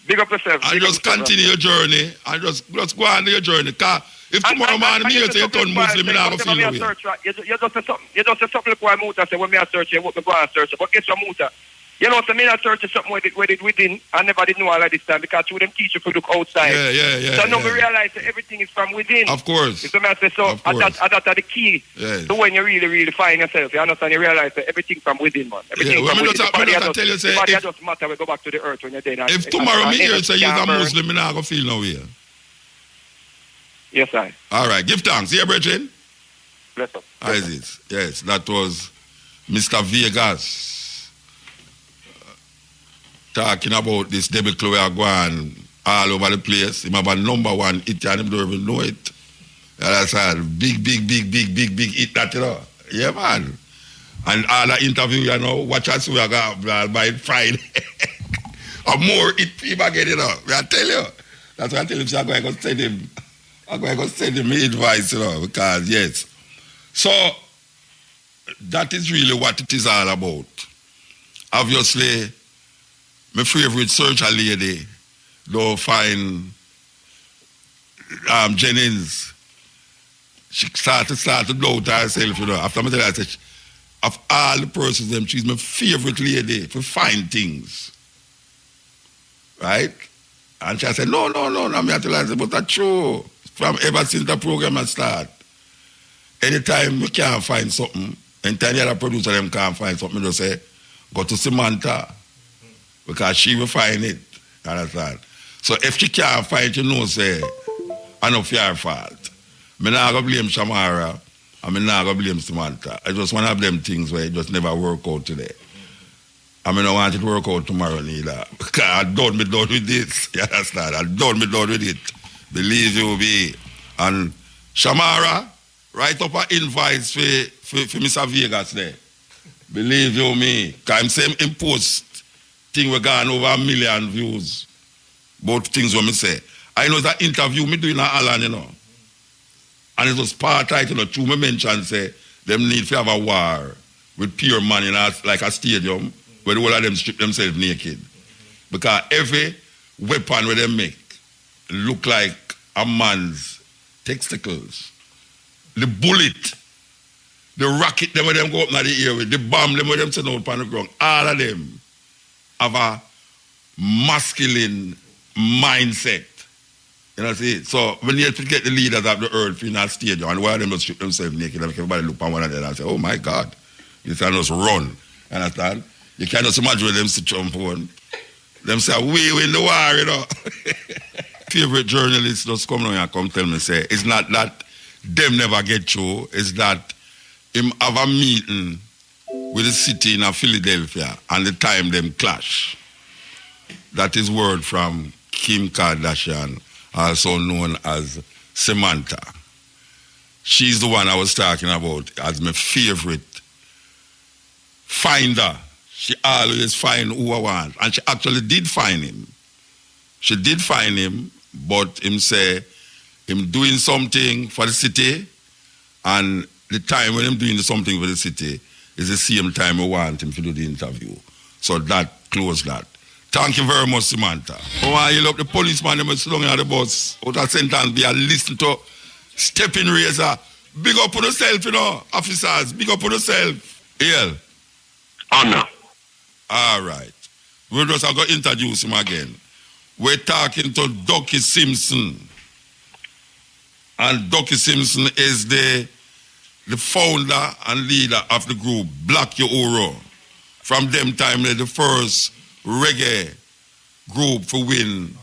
Big up yourself. And just continue your journey. And just go on your journey. Because if tomorrow morning you say you turn Muslim, you're not going to feel the way. You just say something like Muta say, when me a search, you want me go and search. But guess what, Muta? You know, so me a search something with it within. I never did know all of this time because through them teach you to look outside. Yeah. So now we realize that everything is from within. Of course. So I say, so that's the key. Yes. So when you really find yourself, you understand, you realize that everything from within, man. Everything from within. The body just matter, we go back to the earth when you're dead. If tomorrow me hear say you're a Muslim, I'm not going to feel no way. Yes, I. All right, give thanks. Yeah, brethren? Bless up. Yes, that was Mr. Vegas talking about this debacle we are going all over the place. He have a number one hit and he don't even know it. And that's a big hit that, you know. Yeah, man. And all the interview, you know, watch us we are going by Friday. Or more hit people get it up. I tell you. That's why I tell him, so I'm going to send him. I'm going to send him advice, you know, because, yes. So, that is really what it is all about. Obviously, my favorite searcher lady, though find Jennings, she started to doubt herself, you know. After I tell her, I said, of all the persons, she's my favorite lady to find things. Right? And she said, no, I'm here to lie, but that's true. From ever since the program has started, anytime we can't find something, anytime the other producer them can't find something, just say, go to Samantha, because she will find it. Understand? So if she can't find it, you know, say, I know for your fault. I'm not going to blame Shamara, and I'm not going to blame Samantha. I just one of them things where it just never work out today. I don't want it to work out tomorrow neither. Because I'm done with this. You understand? I'm done with it. Believe you me. And Shamara, write up an invoice for Mr. Vegas there. Believe you me. Because I'm saying in post thing we gone over 1 million views. Both things what me say. I know that interview me doing in Alan, you know. And it was part right, you know, two me mention say them need to have a war with pure money like a stadium where the whole of them strip themselves naked. Because every weapon where they make look like a man's testicles. The bullet, the rocket, them where them go up in the air with, the bomb, them where them send out on the ground, all of them have a masculine mindset. You know, see? So when you get the leaders of the earth in that stadium, and why them just strip themselves naked, and everybody look on one another and say, oh my God, you can just run. Understand? You can't just imagine them to jump on. Them say, we win the war, you know. Favorite journalists just come down and come tell me, say, it's not that them never get through, it's that him have a meeting with the city in Philadelphia and the time them clash. That is word from Kim Kardashian, also known as Samantha. She's the one I was talking about as my favorite finder. She always find who I want. And she actually did find him. She did find him, but him say him doing something for the city, and the time when him doing something for the city is the same time I want him to do the interview. So that closed that. Thank you very much, Samantha. Oh, I yell up the policeman, them is long at the bus. Out of sentence, be a listen to Steppin razor. Big up on yourself, you know, officers. Big up on yourself. Yeah. Honor. All right. We're just going to introduce him again. We're talking to Ducky Simpson. And Ducky Simpson is the founder and leader of the group Black Euro. From them time, they're the first reggae group to win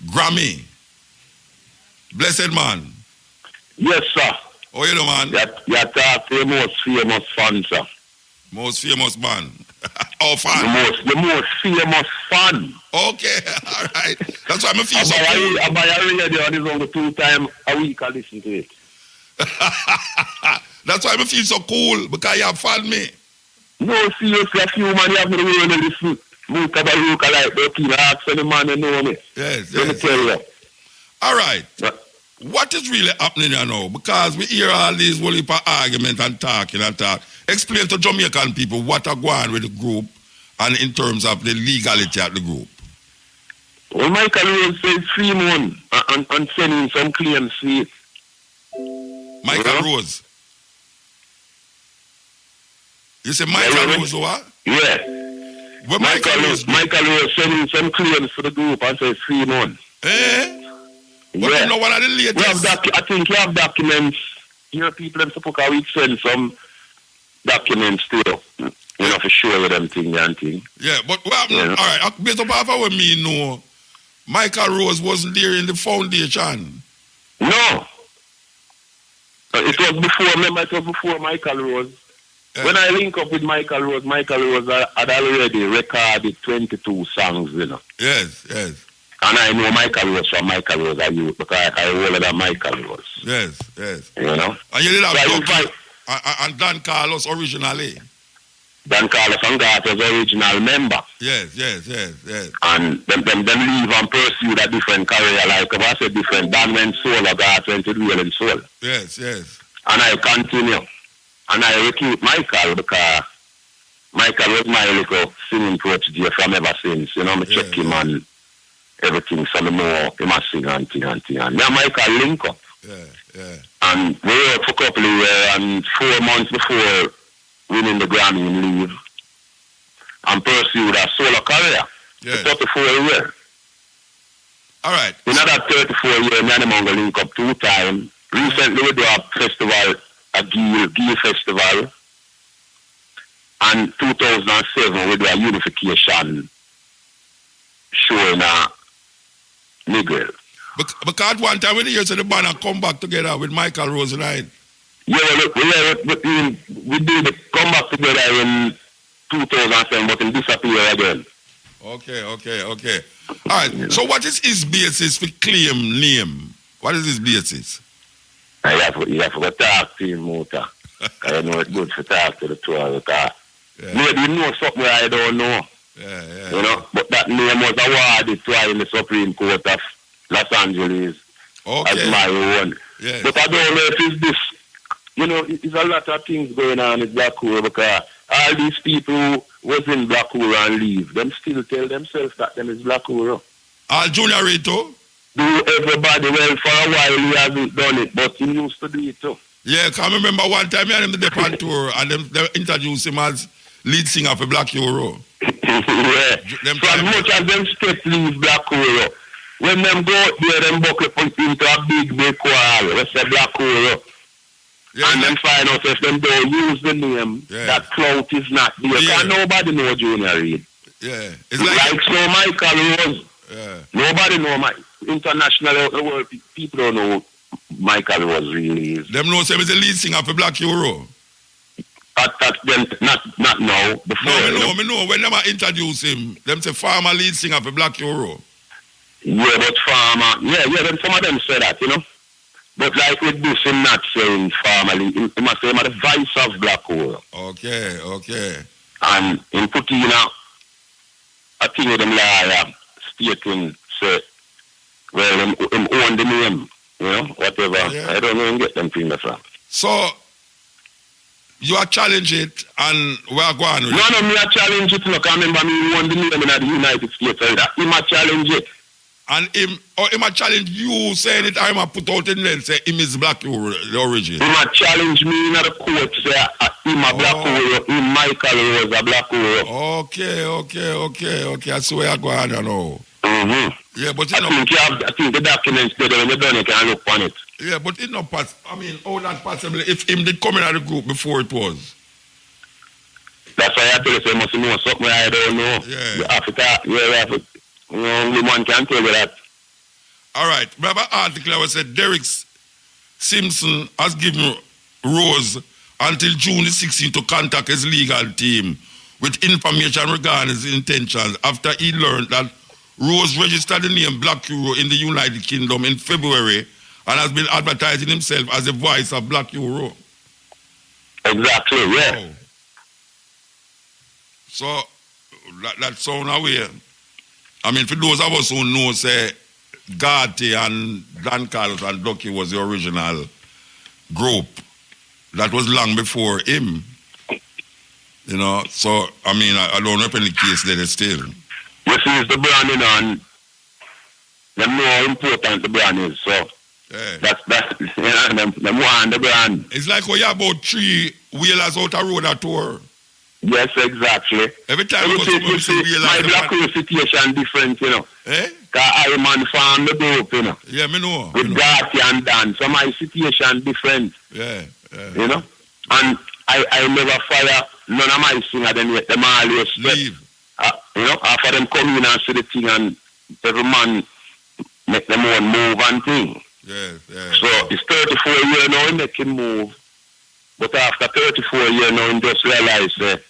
Grammy. Blessed man. Yes, sir. Oh, you know, man? You're talking the most famous fan, sir. Most famous man. Oh, fan. The most famous fan. Okay, all right. That's why I feel so cool. I buy a radio on his own 2 times a week. I listen to it. That's why I feel so cool, because you have fan me. No, seriously, a few man you have me really listen. Mutabaruka like that, people ask any man you know me. Yes, Let me tell you. All right. Yeah. What is really happening here now? Because we hear all these whole heap of argument and talking and talk. Explain to Jamaican people what are going on with the group and in terms of the legality of the group. Well, Michael Rose says 3 months and sending some claims to it. Michael Rose. You say Michael Rose what? Yeah. What Michael Rose sending some claims for the group and says 3 months. Eh? But yeah. you know what are the latest? I think you have documents. Your people in Sapuka will send some documents too. You know, for sure with them thing and thing. Yeah, but what happened? Yeah. All right, based on what me know, Michael Rose wasn't there in the foundation. No. It was before, remember, it was before Michael Rose. Yeah. When I link up with Michael Rose had already recorded 22 songs, you know. Yes, yes. And I know Michael Rose from Michael Rose I use because I older than Michael Rose. Yes, yes. You know? And you did have so and Dan Carlos originally. Dan Carlos and God was original member. Yes. And them leave and pursue a different career, like I said, different. Dan went solo, God went to real and soul. Yes. And I continue. And I recruit Michael because Michael was my little singing protege from ever since. You know, I check him and everything, so the more he must sing and thing. And now Michael link up. Yeah. And we worked for a couple of years, and 4 months before winning the Grammy in leave and pursued a solo career. Yes. 34 years. All right. In that 34 years, me and him going to link up 2 times. Recently we do a festival, a Gil festival. And 2007 we do a unification show in Miguel. Because one time when the years of the band come back together with Michael Rose and I. Yeah, we did come back together in 2007, but he disappeared again. Okay. All right, yeah. So what is his basis for claim name? What is his basis? You have to talk to him, Mota. I know it's good to talk to the 2 of the maybe you know something I don't know. Yeah. You know, but that name was awarded to in the Supreme Court of Los Angeles as my own. Yes. But I don't know if it's this. You know, it's a lot of things going on in Blackpool because all these people who was in Blackpool and leave, them still tell themselves that them is Blackpool. Junior Rito? Do everybody well for a while he hasn't done it, but he used to do it too. Yeah, I remember one time he had him the Japan tour and they introduced him as lead singer for Black Euro. Yeah. So as much as them step leave Black Euro, when them go out there, them buckle put into a big wall, let's say Black Hole, Yeah, and then find out if them don't use the name, that clout is not there. Because nobody know Junior Reid. Yeah. It's like so Michael Rose. Yeah. Nobody know international out the world. People don't know who Michael Rose really is. Them know him is the lead singer for Black Euro. Them not now. Before, me know. When them introduce him, them say farmer lead singer for Black Euro. Yeah, but farmer. Yeah. Then some of them say that, you know. But like with this, him not saying farmer. He must say him the vice of Black Euro. Okay. And in put in a thing with them lawyer stating say, well, him own the name, you know, whatever. Yeah. I don't even get them things from. So you are challenge it and we are going with it. No, me are challenge it. Look, I remember me won the name in the United States. He might challenge it. And him might challenge you saying it, I might put out in there and say him is Black Euro, the origin. He might challenge me in the court, say him a Black Euro, him Michael Rose a Black Euro. Okay. I see where you're going now. Mm-hmm. Yeah, but I think the documents there, when you done it, you can look on it. Yeah, but it's not possible. I mean, how that possible if him did come in the group before it was? That's why I tell you, you must know something I don't know. Yeah. You have to talk. You know, only one can tell you that. All right. Remember article I said Derek Simpson has given Rose until June the 16th to contact his legal team with information regarding his intentions after he learned that Rose registered the name Black Euro in the United Kingdom in February and has been advertising himself as the voice of Black Euro. Exactly, yeah. Oh. So, that sound away. I mean, for those of us who know, say, Gatti and Dan Carlos and Ducky was the original group. That was long before him. You know, so, I mean, I don't know if any case there is still. You see, it's the brand, you know, and them know how important the brand is, so. Yeah. That's them want the brand. It's like when you have about 3 wheelers out a road a tour. Yes, exactly. Every time you see my Black Euro situation different, you know. Eh? Because I man farm the group, you know. Yeah, me know. With Gatti and Dan. So my situation different. Yeah. You know? And I never fire none of my singers, then let them always leave. You know, after them come in and see the thing and every man make them own move and thing. Yeah. So it's 34 years now, he make him move. But after 34 years now, he just realize that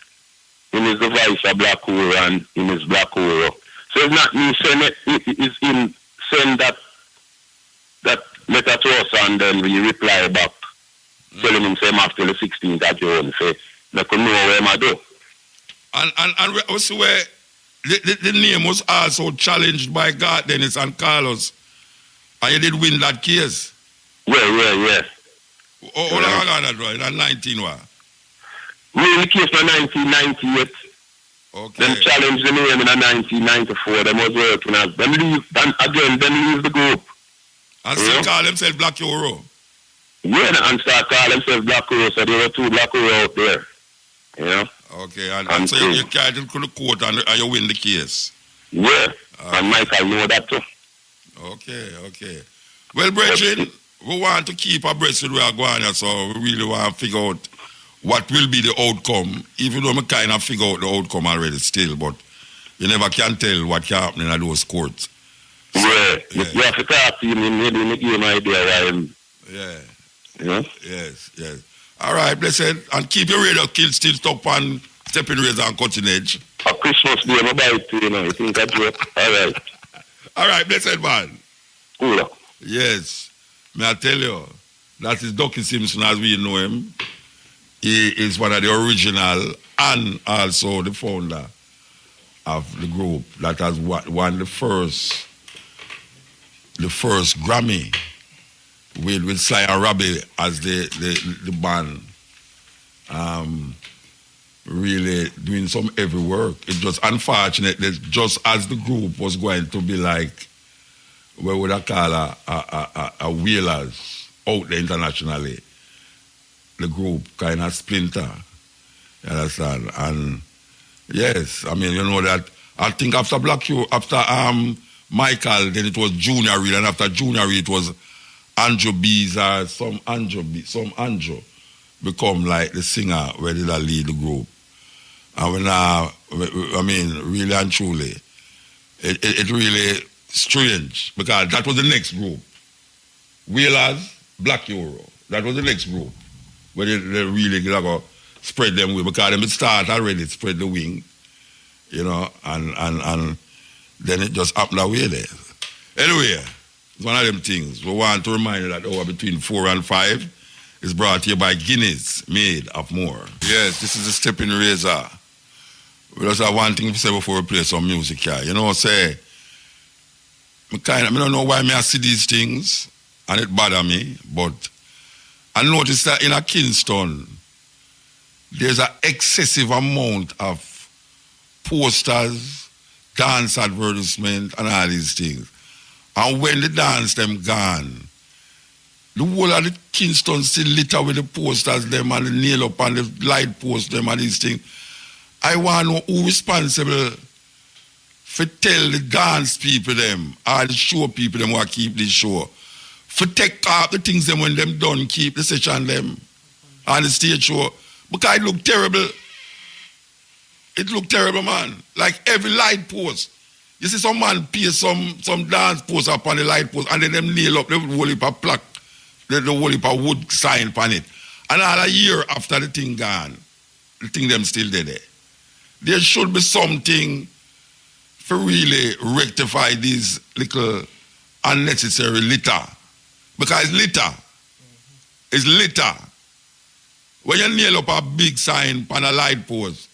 he is the voice of Black Euro and he is Black Euro. So it's not me saying it, it's him saying that letter to us and then we reply back. Telling him same after the 16th of June, say, they could know where I do. And also where the name was also challenged by God, Dennis and Carlos. And you did win that case. Yeah. How long ago that was? That 19 what? We the case in 1998. Okay. Them challenged the name in 1994. Them was working as them leave and again them leave the group. And still call themselves Black Euro. Yeah, and start calling themselves Black Euro, so there were 2 Black Euro out there. You know? Okay, and so you carried it to the court and you win the case. Yeah. And Michael know that too. Okay. Well, brethren, we want to keep abreast with where we're going, so we really want to figure out what will be the outcome, even though we kind of figure out the outcome already still, but you never can tell what can happen in those courts. So, you have to talk to him and maybe give him an idea why him. Yeah. You know? Yes. All right, blessed. And keep your radio kill still stop and Steppin razor and cutting edge. A Christmas day, I'm about it, you know. You think I joke? All right. All right, blessed man. Cool. Yes. May I tell you, that is Ducky Simpson as we know him. He is one of the original and also the founder of the group that has won the first Grammy with Sly and Robbie as the band. Really doing some heavy work. It's just unfortunate that just as the group was going to be like, what would I call a wheelers out there internationally, the group kind of splinter. You understand? And yes, I mean, you know that I think after Black Euro, after Michael, then it was Junior Reed, and after Junior Reed it was Andrew Bees or some Andrew become like the singer where did I lead the group. And when I mean, really and truly, it really strange because that was the next group. Whalers, Black Euro. That was the next group where they really go spread them wing because they start already spread the wing, you know, and then it just happened away there. Anyway, it's one of them things. We want to remind you that over between 4 and 5 is brought to you by Guinness, made of more. Yes, this is the Steppin Razor. We just have one thing to say before we play some music here. You know, say, I don't know why I see these things and it bother me, but I noticed that in a Kingston, there's an excessive amount of posters, dance advertisement, and all these things. And when the dance them gone, the whole of the Kingston still litter with the posters them and the nail up and the light post them and these things. I want to know who responsible for tell the dance people them or the show people them who keep this show. For take off the things them when them done keep the session them on the stage show. Because it look terrible. It look terrible, man. Like every light post. You see some man pay some dance post up on the light post and then them nail up the whole heap of plaque, the whole heap of wood sign on it. And all a year after the thing gone, the thing them still there. There should be something for really rectify these little unnecessary litter. Because it's litter. It's litter. When you nail up a big sign on a light post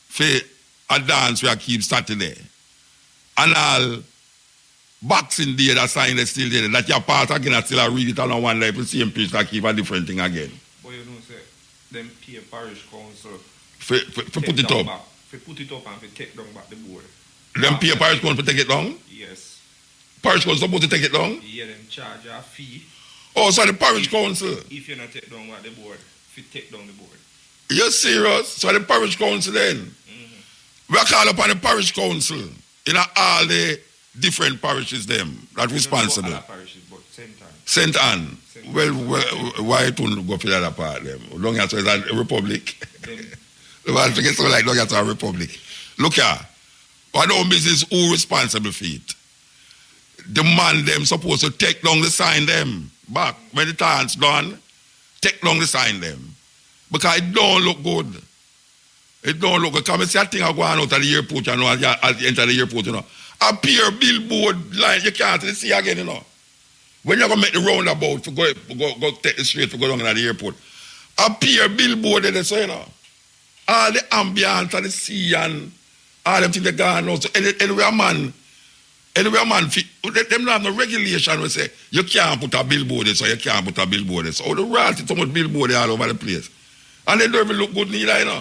for a dance where I keep Saturday, and all Boxing Day, that sign is still there, that your part again, I still read it on one level, same page, I keep a different thing again. But you know, say, them pay parish council For put it up. For put it up and for take down back the board. Them pay parish council for take it down? Yes. Parish council supposed to take it down? Yeah, them charge a fee. Oh, so the parish council? If you not take down back the board, for take down the board. You're serious? So the parish council then? Mm-hmm. We call upon the parish council in all the different parishes them that responsible. All parishes, but St. Anne. Well, why don't go for the other part them? Long as it's a republic. The one forget so like long as it's a republic. Look here. What our business who responsible for it? The man them supposed to take down the sign them back when the time's done. Take down the sign them. Because it don't look good. It don't look good. Come and see a thing I go on out of the airport, you know, as you enter the airport, you know. Appear billboard line, you can't see again, you know. When you're going to make the roundabout to go take the street to go down to the airport, appear billboard there, so, you know. All the ambience and the sea and all them things they gone out. So anyway, a man, them don't have no regulation. We say, you can't put a billboard there, so you can't put a billboard there. So the rats, so much billboard there all over the place. And they don't even look good neither, you know.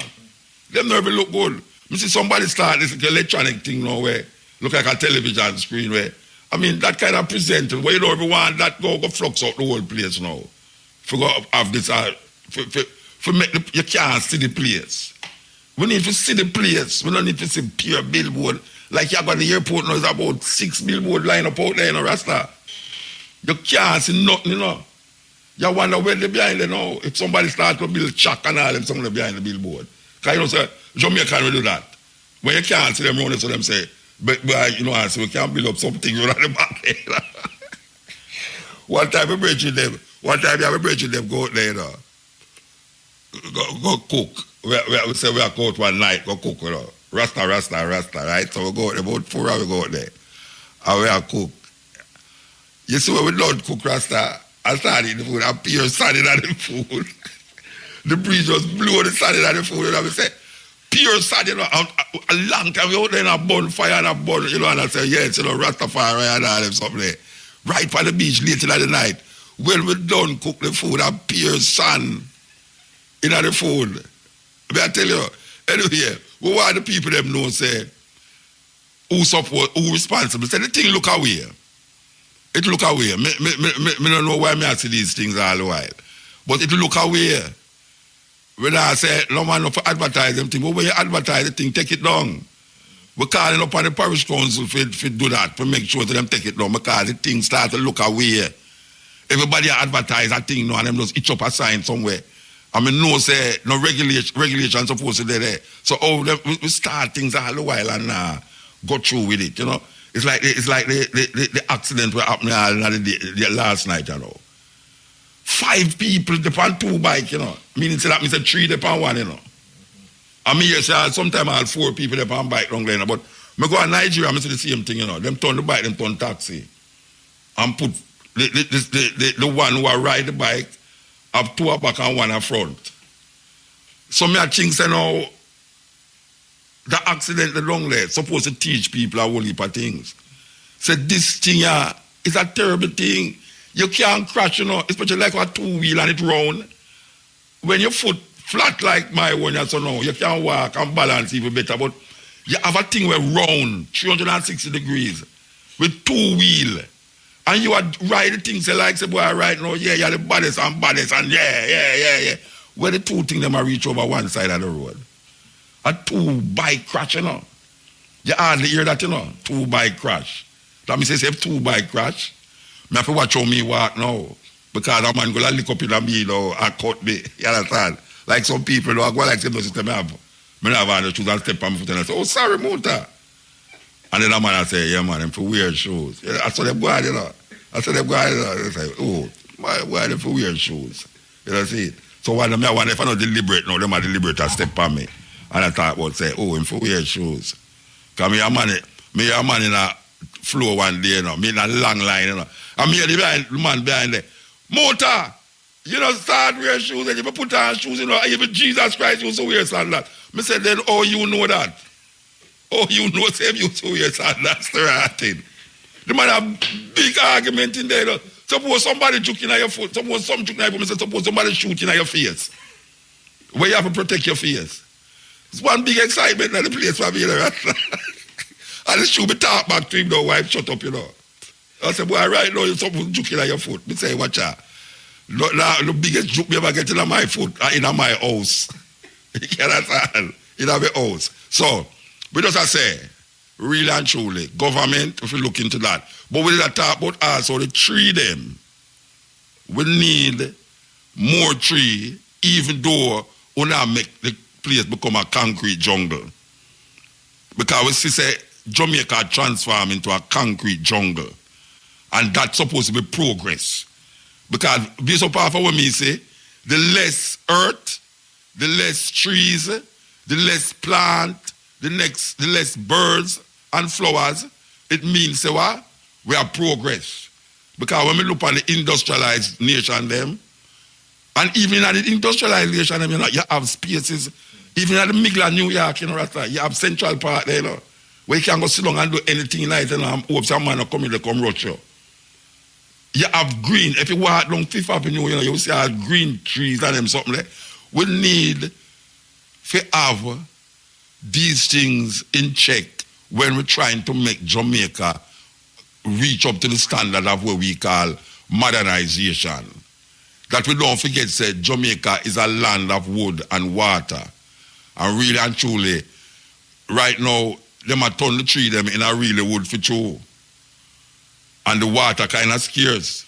Them don't even look good. You see somebody start this electronic thing now where look like a television screen where, I mean, that kind of presenting where you don't even want that go flux out the whole place now. For go have this, for make you can't see the place. We need to see the place. We don't need to see pure billboard. Like you got the airport now, there's about 6 billboard line up out there, you know, Rasta. You can't see nothing, you know. You wonder where they're behind there now. If somebody starts to build chuck and all them, somewhere behind the billboard. Because you know, say, Jamaican will do that. When you can't see them around it, so them say, but you know, I say, we can't build up something around the back there. One time we bridge with them, go out there, you know. Go cook. We say we are go out one night, go cook, you know. Rasta, right? So we go out there, about 4 hours we go out there. And we are cook. You see when we don't cook Rasta, I started the food, I appear standing on the food. The breeze just blew the standing on the food, and I would say, pure standing, you know, a long time, we out there in a bonfire and a bun, you know, and I say, yes, you know, Rastafari and all them something there. Right by the beach late in the night. When we done cook the food, a pure sun in the food. But I tell you, anyway, we want the people them know, say, who support, who responsible. Say, the thing look away. It look away. Me don't know why me I see these things all the while. But it look away. When I say, no man, not for advertise them thing, but when you advertise the thing, take it down. We're calling up on the parish council for do that, to make sure that them take it down, because the thing start to look away. Everybody advertise that thing now, and them just itch up a sign somewhere. I mean, no say, no regulation supposed to be there. So, we start things all the while and go through with it, you know. It's like the accident that happened the last night, you know. 5 people upon 2 bikes, you know. Meaning that means 3 upon 1, you know. I mean, yes, sometimes I had 4 people upon bike long line, but I go to Nigeria, I see the same thing, you know. Them turn the bike, them turn taxi. And put the one who ride the bike have 2 at back and 1 at front. So me I think say now the accident the long leg supposed to teach people a whole heap of things. So this thing is a terrible thing. You can't crash, you know, especially like a 2-wheel and it round. When your foot flat like my one, so now you can walk and balance even better. But you have a thing where round 360 degrees with 2 wheel. And you are ride the things like say boy right now, yeah, you're the baddest and yeah. Where the 2 things them are reach over one side of the road. A 2 bike crash, you know. You hardly hear that, you know, 2 bike crash. That means if 2 bike crash, I have to watch how me walk now. Because a man go to lick up in a me, you know, and cut me. You understand? Like some people, I go like, say, no system I have. I have on the shoes and step on my foot and I say, oh, sorry, motor. And then a man I say, yeah, man, I'm for weird shoes. Yeah, I saw them go out, you know. I saw them go out, you know. They say, oh, why are they for weird shoes? You know, see it? So when if I not deliberate now, them are deliberate and step on me. And I thought about say, oh, I'm for weird shoes. Because me a man in a floor one day, you know, me in a long line, you know. And me the man behind there, motor, you know, start wear shoes and you put on shoes, you know, even Jesus Christ used to wear sandals. Me said, then, oh, you know that. Oh, you know, same you used to wear sandals. That's the right thing. The man have big argument in there, you know. Suppose somebody juking at your foot, suppose some juking at your foot, suppose somebody shooting at your face. Where you have to protect your face. It's one big excitement in the place for me, you know. And the shoe be talk back to him, though, wife, shut up, you know. I said, boy, right now, you're supposed to juke at your foot. Me say, watch out. The biggest juke me ever get in my foot in my house. You can understand? In my house. So, we just say, really and truly, government, if you look into that. But we did talk about also the tree them. We need more tree, even though we not make the place become a concrete jungle. Because we see say Jamaica transform into a concrete jungle. And that's supposed to be progress. Because based upon what me say, the less earth, the less trees, the less plant, the less birds and flowers, it means say what? We have progress. Because when we look at the industrialized nation them, and even at the industrialized nation them, you know, you have spaces, even at the middle of New York, you know, you have Central Park there, you know, where you can go sit down and do anything like that, you know, and hope some man will come in to come rush you. You have green. If you walk down Fifth Avenue, you know, you will see green trees and them something there. We need to have these things in check when we're trying to make Jamaica reach up to the standard of what we call modernization. That we don't forget that Jamaica is a land of wood and water. And really and truly, right now, them a turn the tree them in a really wood for true. And the water kind of scarce.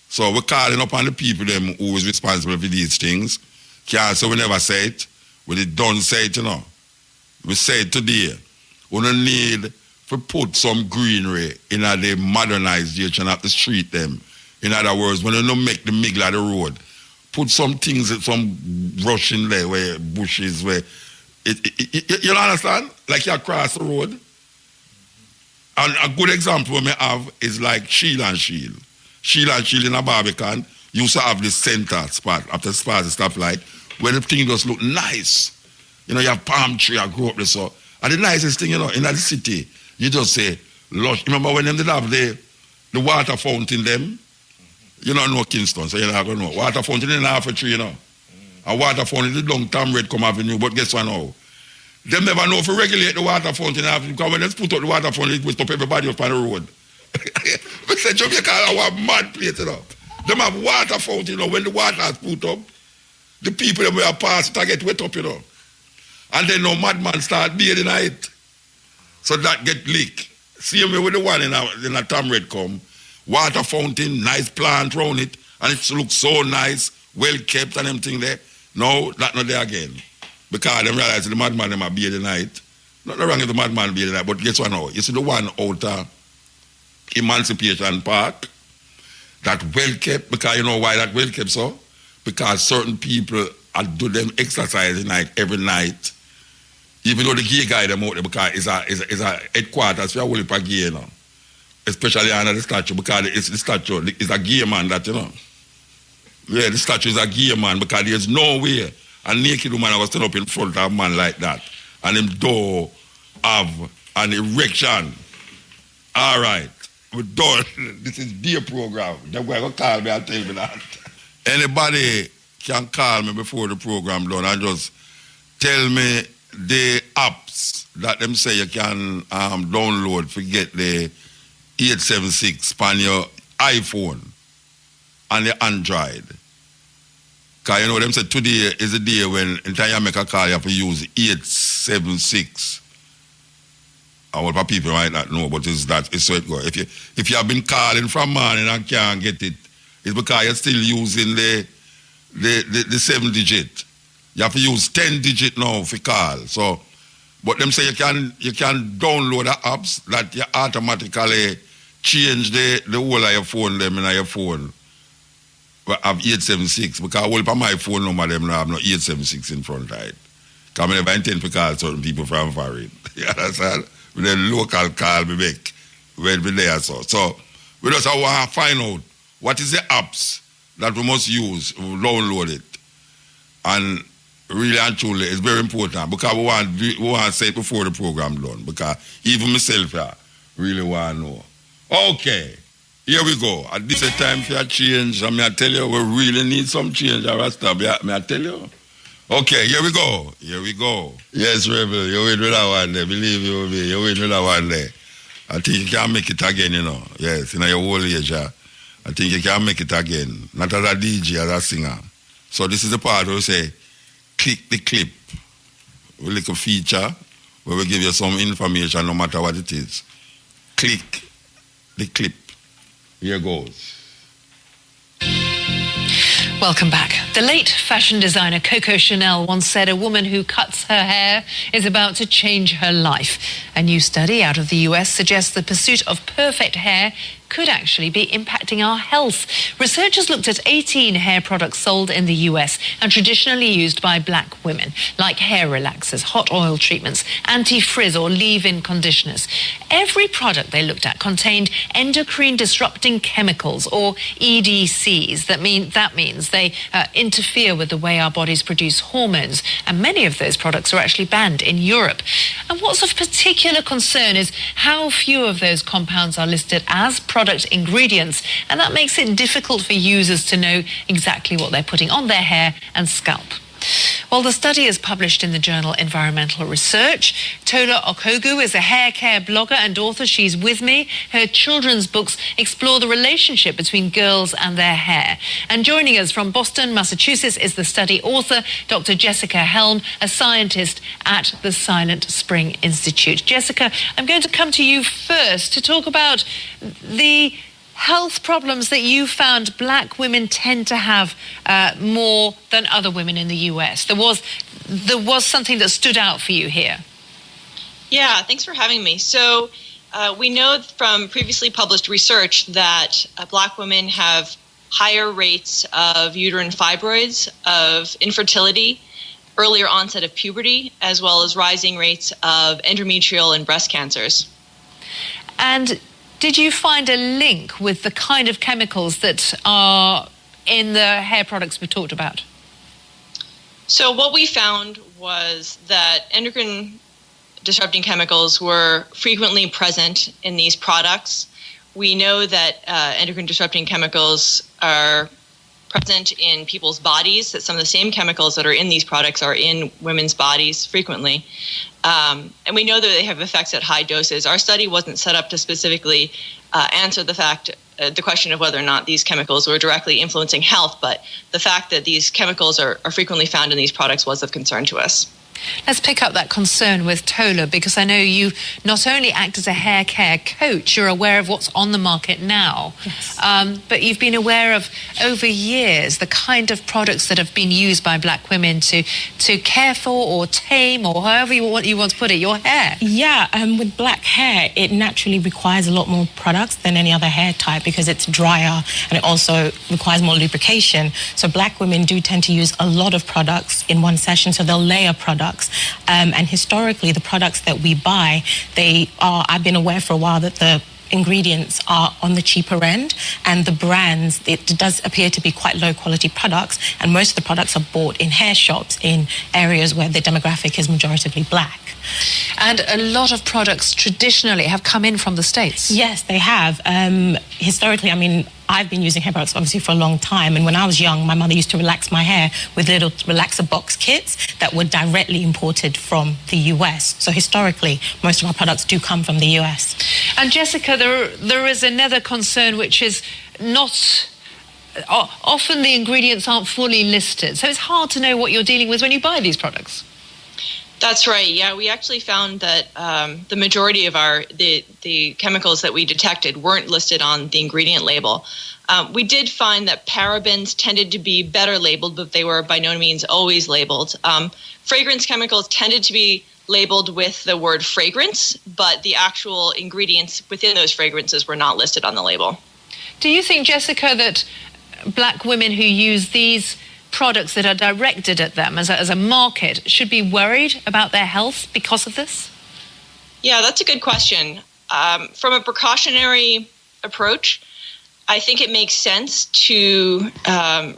So we're calling upon the people them who is responsible for these things. Can't say we never say it. We did done say it, you know. We say it today. We don't need to put some greenery in the modernization of the street them. In other words, when you don't make the middle of the road, put some things, some brush in there, where bushes, where you understand? Like you across the road. And a good example we may have is like Shield and Shield. Shield and Shield in a Barbican used to have the center spot, after the spot and stuff like, where the thing just look nice. You know, you have palm tree, I grew up there, so. And the nicest thing, you know, in the city, you just say, lush. Remember when them did have the water fountain them? You don't know Kingston, so you're not going to know. Water fountain in half a tree, you know. A water fountain, the long Tom Red come avenue, but guess what now? Them never know if you regulate the water fountain, because when they put up the water fountain, it will stop everybody up on the road. We say Jamaica are a mad place, you know. Them have water fountain, you know, when the water is put up, the people that will pass it, get wet up, you know. And then no madman start bathing in it. So that get leak. See me with the one in a Tom Red come. Water fountain, nice plant around it, and it looks so nice, well kept and everything there. No, that not there again. Because they realize the madman them are be the night. Not wrong if the madman be the night, but guess what now? You see the one out Emancipation Park, that well kept, because you know why that well kept so? Because certain people do them exercising night every night. Even though the gay guy them out there, because it's a headquarters for a whole heap of gay, you know. Especially under the statue, because it's the statue is a gay man that, you know. Yeah, the statue is a gay man, because there's no way a naked woman was stand up in front of a man like that. And him door have an erection. All right. We're done. This is their program. They're going to call me and tell me that. Anybody can call me before the program done and just tell me the apps that them say you can download for get the 876 on your iPhone and the Android. Because you know them say today is the day when anytime you make a call you have to use 876. A lot of people might not know, but it's so it goes. If you have been calling from morning and can't get it, it's because you're still using the 7 digit. You have to use 10 digit now for call. So, but them say you can download the apps that you automatically change the whole of your phone them in your phone. But have 876 because all of my phone number them now have no 876 in front of it. Because I never intend to call certain people from foreign. You understand? With the local call me back when we there so we just want to find out what is the apps that we must use, we download it. And really and truly it's very important because we want to say it before the program done, because even myself here really want to know. Okay, here we go. At this time for a change, and I tell you we really need some change, Rasta, may I tell you? Okay, here we go. Yes, Rebel, you win with that one there. Believe you me, you win with that one there. I think you can make it again, you know. Yes, in your whole age, I think you can make it again. Not as a DJ, as a singer. So this is the part where we say, click the clip. We like a feature where we give you some information no matter what it is. Click the clip. Here goes. Welcome back. The late fashion designer Coco Chanel once said a woman who cuts her hair is about to change her life. A new study out of the US suggests the pursuit of perfect hair could actually be impacting our health. Researchers looked at 18 hair products sold in the US and traditionally used by black women, like hair relaxers, hot oil treatments, anti-frizz or leave-in conditioners. Every product they looked at contained endocrine disrupting chemicals, or EDCs. That means they interfere with the way our bodies produce hormones, and many of those products are actually banned in Europe. And what's of particular concern is how few of those compounds are listed as product ingredients, and that makes it difficult for users to know exactly what they're putting on their hair and scalp. Well, the study is published in the journal Environmental Research. Tola Okogu is a hair care blogger and author. She's with me. Her children's books explore the relationship between girls and their hair. And joining us from Boston, Massachusetts, is the study author, Dr. Jessica Helm, a scientist at the Silent Spring Institute. Jessica, I'm going to come to you first to talk about the health problems that you found black women tend to have more than other women in the US. There was something that stood out for you here. Yeah, thanks for having me. So we know from previously published research that black women have higher rates of uterine fibroids, of infertility, earlier onset of puberty, as well as rising rates of endometrial and breast cancers. And did you find a link with the kind of chemicals that are in the hair products we talked about? So what we found was that endocrine disrupting chemicals were frequently present in these products. We know that endocrine disrupting chemicals are present in people's bodies, that some of the same chemicals that are in these products are in women's bodies frequently. And we know that they have effects at high doses. Our study wasn't set up to specifically answer the question of whether or not these chemicals were directly influencing health, but the fact that these chemicals are frequently found in these products was of concern to us. Let's pick up that concern with Tola, because I know you not only act as a hair care coach, you're aware of what's on the market now, yes. But you've been aware of, over years, the kind of products that have been used by black women to care for or tame, or however you want to put it, your hair. Yeah, with black hair, it naturally requires a lot more products than any other hair type because it's drier and it also requires more lubrication. So black women do tend to use a lot of products in one session, so they'll layer products. And historically, the products that we buy, I've been aware for a while that the ingredients are on the cheaper end, and the brands, it does appear to be quite low quality products, and most of the products are bought in hair shops in areas where the demographic is majoritively black. And a lot of products traditionally have come in from the States. Yes, they have. Historically, I mean, I've been using hair products obviously for a long time, and when I was young, my mother used to relax my hair with little relaxer box kits that were directly imported from the US. So historically, most of our products do come from the US. And Jessica, there is another concern, which is not... often the ingredients aren't fully listed, so it's hard to know what you're dealing with when you buy these products. That's right. Yeah, we actually found that the majority of the chemicals that we detected weren't listed on the ingredient label. We did find that parabens tended to be better labeled, but they were by no means always labeled. Fragrance chemicals tended to be labeled with the word fragrance, but the actual ingredients within those fragrances were not listed on the label. Do you think, Jessica, that black women who use these products that are directed at them as a market should be worried about their health because of this? Yeah, that's a good question. From a precautionary approach, I think it makes sense to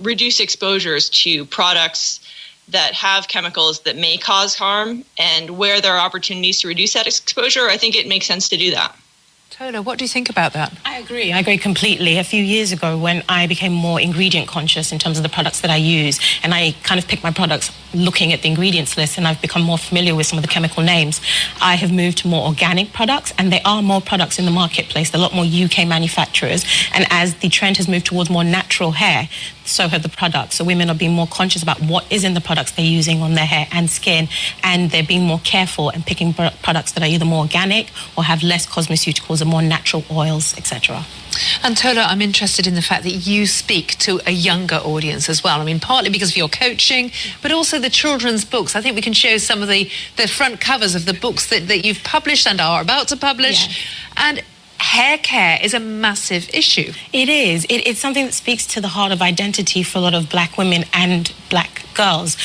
reduce exposures to products that have chemicals that may cause harm, and where there are opportunities to reduce that exposure, I think it makes sense to do that. Tola, what do you think about that? I agree completely. A few years ago, when I became more ingredient conscious in terms of the products that I use, and I kind of picked my products looking at the ingredients list, and I've become more familiar with some of the chemical names, I have moved to more organic products, and there are more products in the marketplace. There are a lot more UK manufacturers, and as the trend has moved towards more natural hair, so have the products. So women are being more conscious about what is in the products they're using on their hair and skin, and they're being more careful and picking products that are either more organic or have less cosmeceuticals and more natural oils, etc. And Tola, I'm interested in the fact that you speak to a younger audience as well. I mean, partly because of your coaching, but also the children's books. I think we can show some of the front covers of the books that you've published and are about to publish. Yeah. And hair care is a massive issue. It is. It's something that speaks to the heart of identity for a lot of black women and black girls.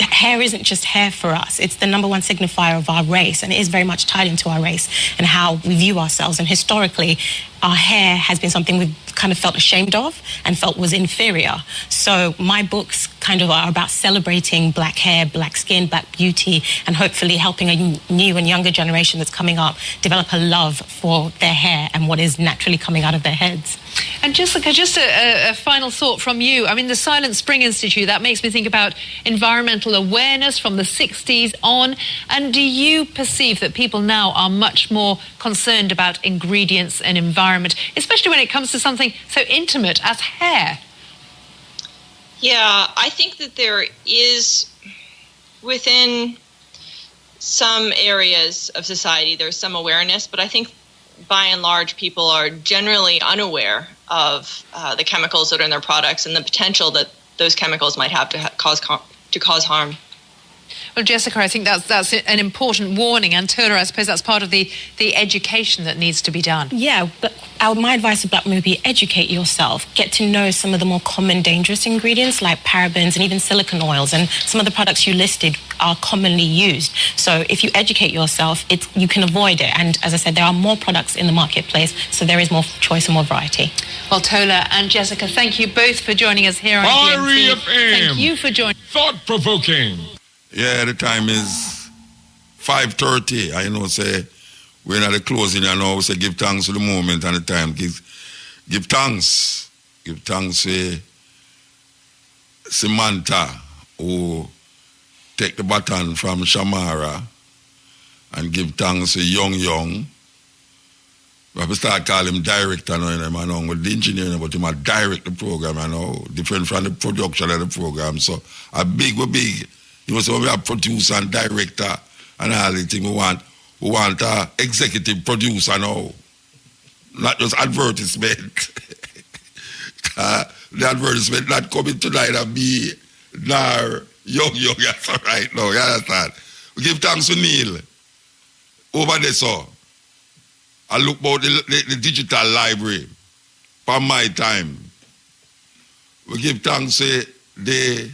Hair isn't just hair for us. It's the number one signifier of our race, and it is very much tied into our race and how we view ourselves. And historically, our hair has been something we've kind of felt ashamed of and felt was inferior. So my books kind of are about celebrating black hair, black skin, black beauty, and hopefully helping a new and younger generation that's coming up develop a love for their hair and what is naturally coming out of their heads. And Jessica, just a final thought from you. I mean, the Silent Spring Institute, that makes me think about environmental awareness from the 60s on. And do you perceive that people now are much more concerned about ingredients and environment, especially when it comes to something so intimate as hair? Yeah, I think that there is, within some areas of society, there's some awareness, but I think by and large, people are generally unaware of the chemicals that are in their products and the potential that those chemicals might have to cause harm. Well, Jessica, I think that's an important warning, and Tola, I suppose that's part of the education that needs to be done. Yeah, but my advice to black women would be educate yourself. Get to know some of the more common dangerous ingredients like parabens and even silicone oils, and some of the products you listed are commonly used. So if you educate yourself, you can avoid it. And as I said, there are more products in the marketplace, so there is more choice and more variety. Well, Tola and Jessica, thank you both for joining us here on GMT. Thank you for joining. Thought-provoking. Yeah, the time is 5:30. I know, say, we're at the closing, I know, we say give thanks for the moment and the time. Give thanks. Give thanks to Samantha, who take the baton from Shamara, and give thanks to Young. We have to start calling him director now, I know, with the engineer, but he might direct the program, I know, different from the production of the program. So a big, You know, so we have producer and director and all the thing. We want executive producer now. Not just advertisement. The advertisement not coming tonight and be nor young, that's all right now, you understand? We give thanks to Neil over there, so I look about the digital library for my time. We give thanks to the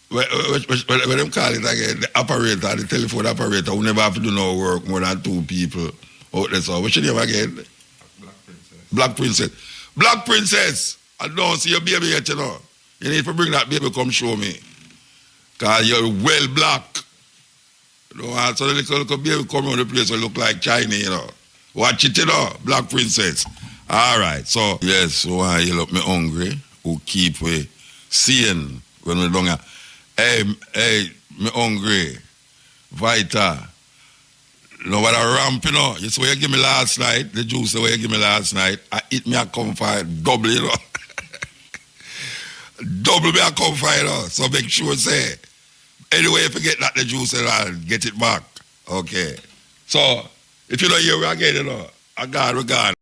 what them call it again, the operator, the telephone operator who never have to do no work more than 2 people out there. So what's your name again? Black Princess. Black Princess, I don't see your baby yet, you know. You need to bring that baby come show me. Because you're well black. You know, so the little baby come on the place will look like China, you know. Watch it, you know, Black Princess. All right, so, yes, so you look me hungry, who keep seeing when we don't have. Hey, me hungry. Vita. You know what I ramp, you know? You see what you give me last night, the juice what you give me last night, I eat me a comfort double, you know. Double me a comfort, you know. So make sure, say, anyway, if you get that the juice, I'll get it back. Okay. So, if you don't hear me again, you know, I got regard.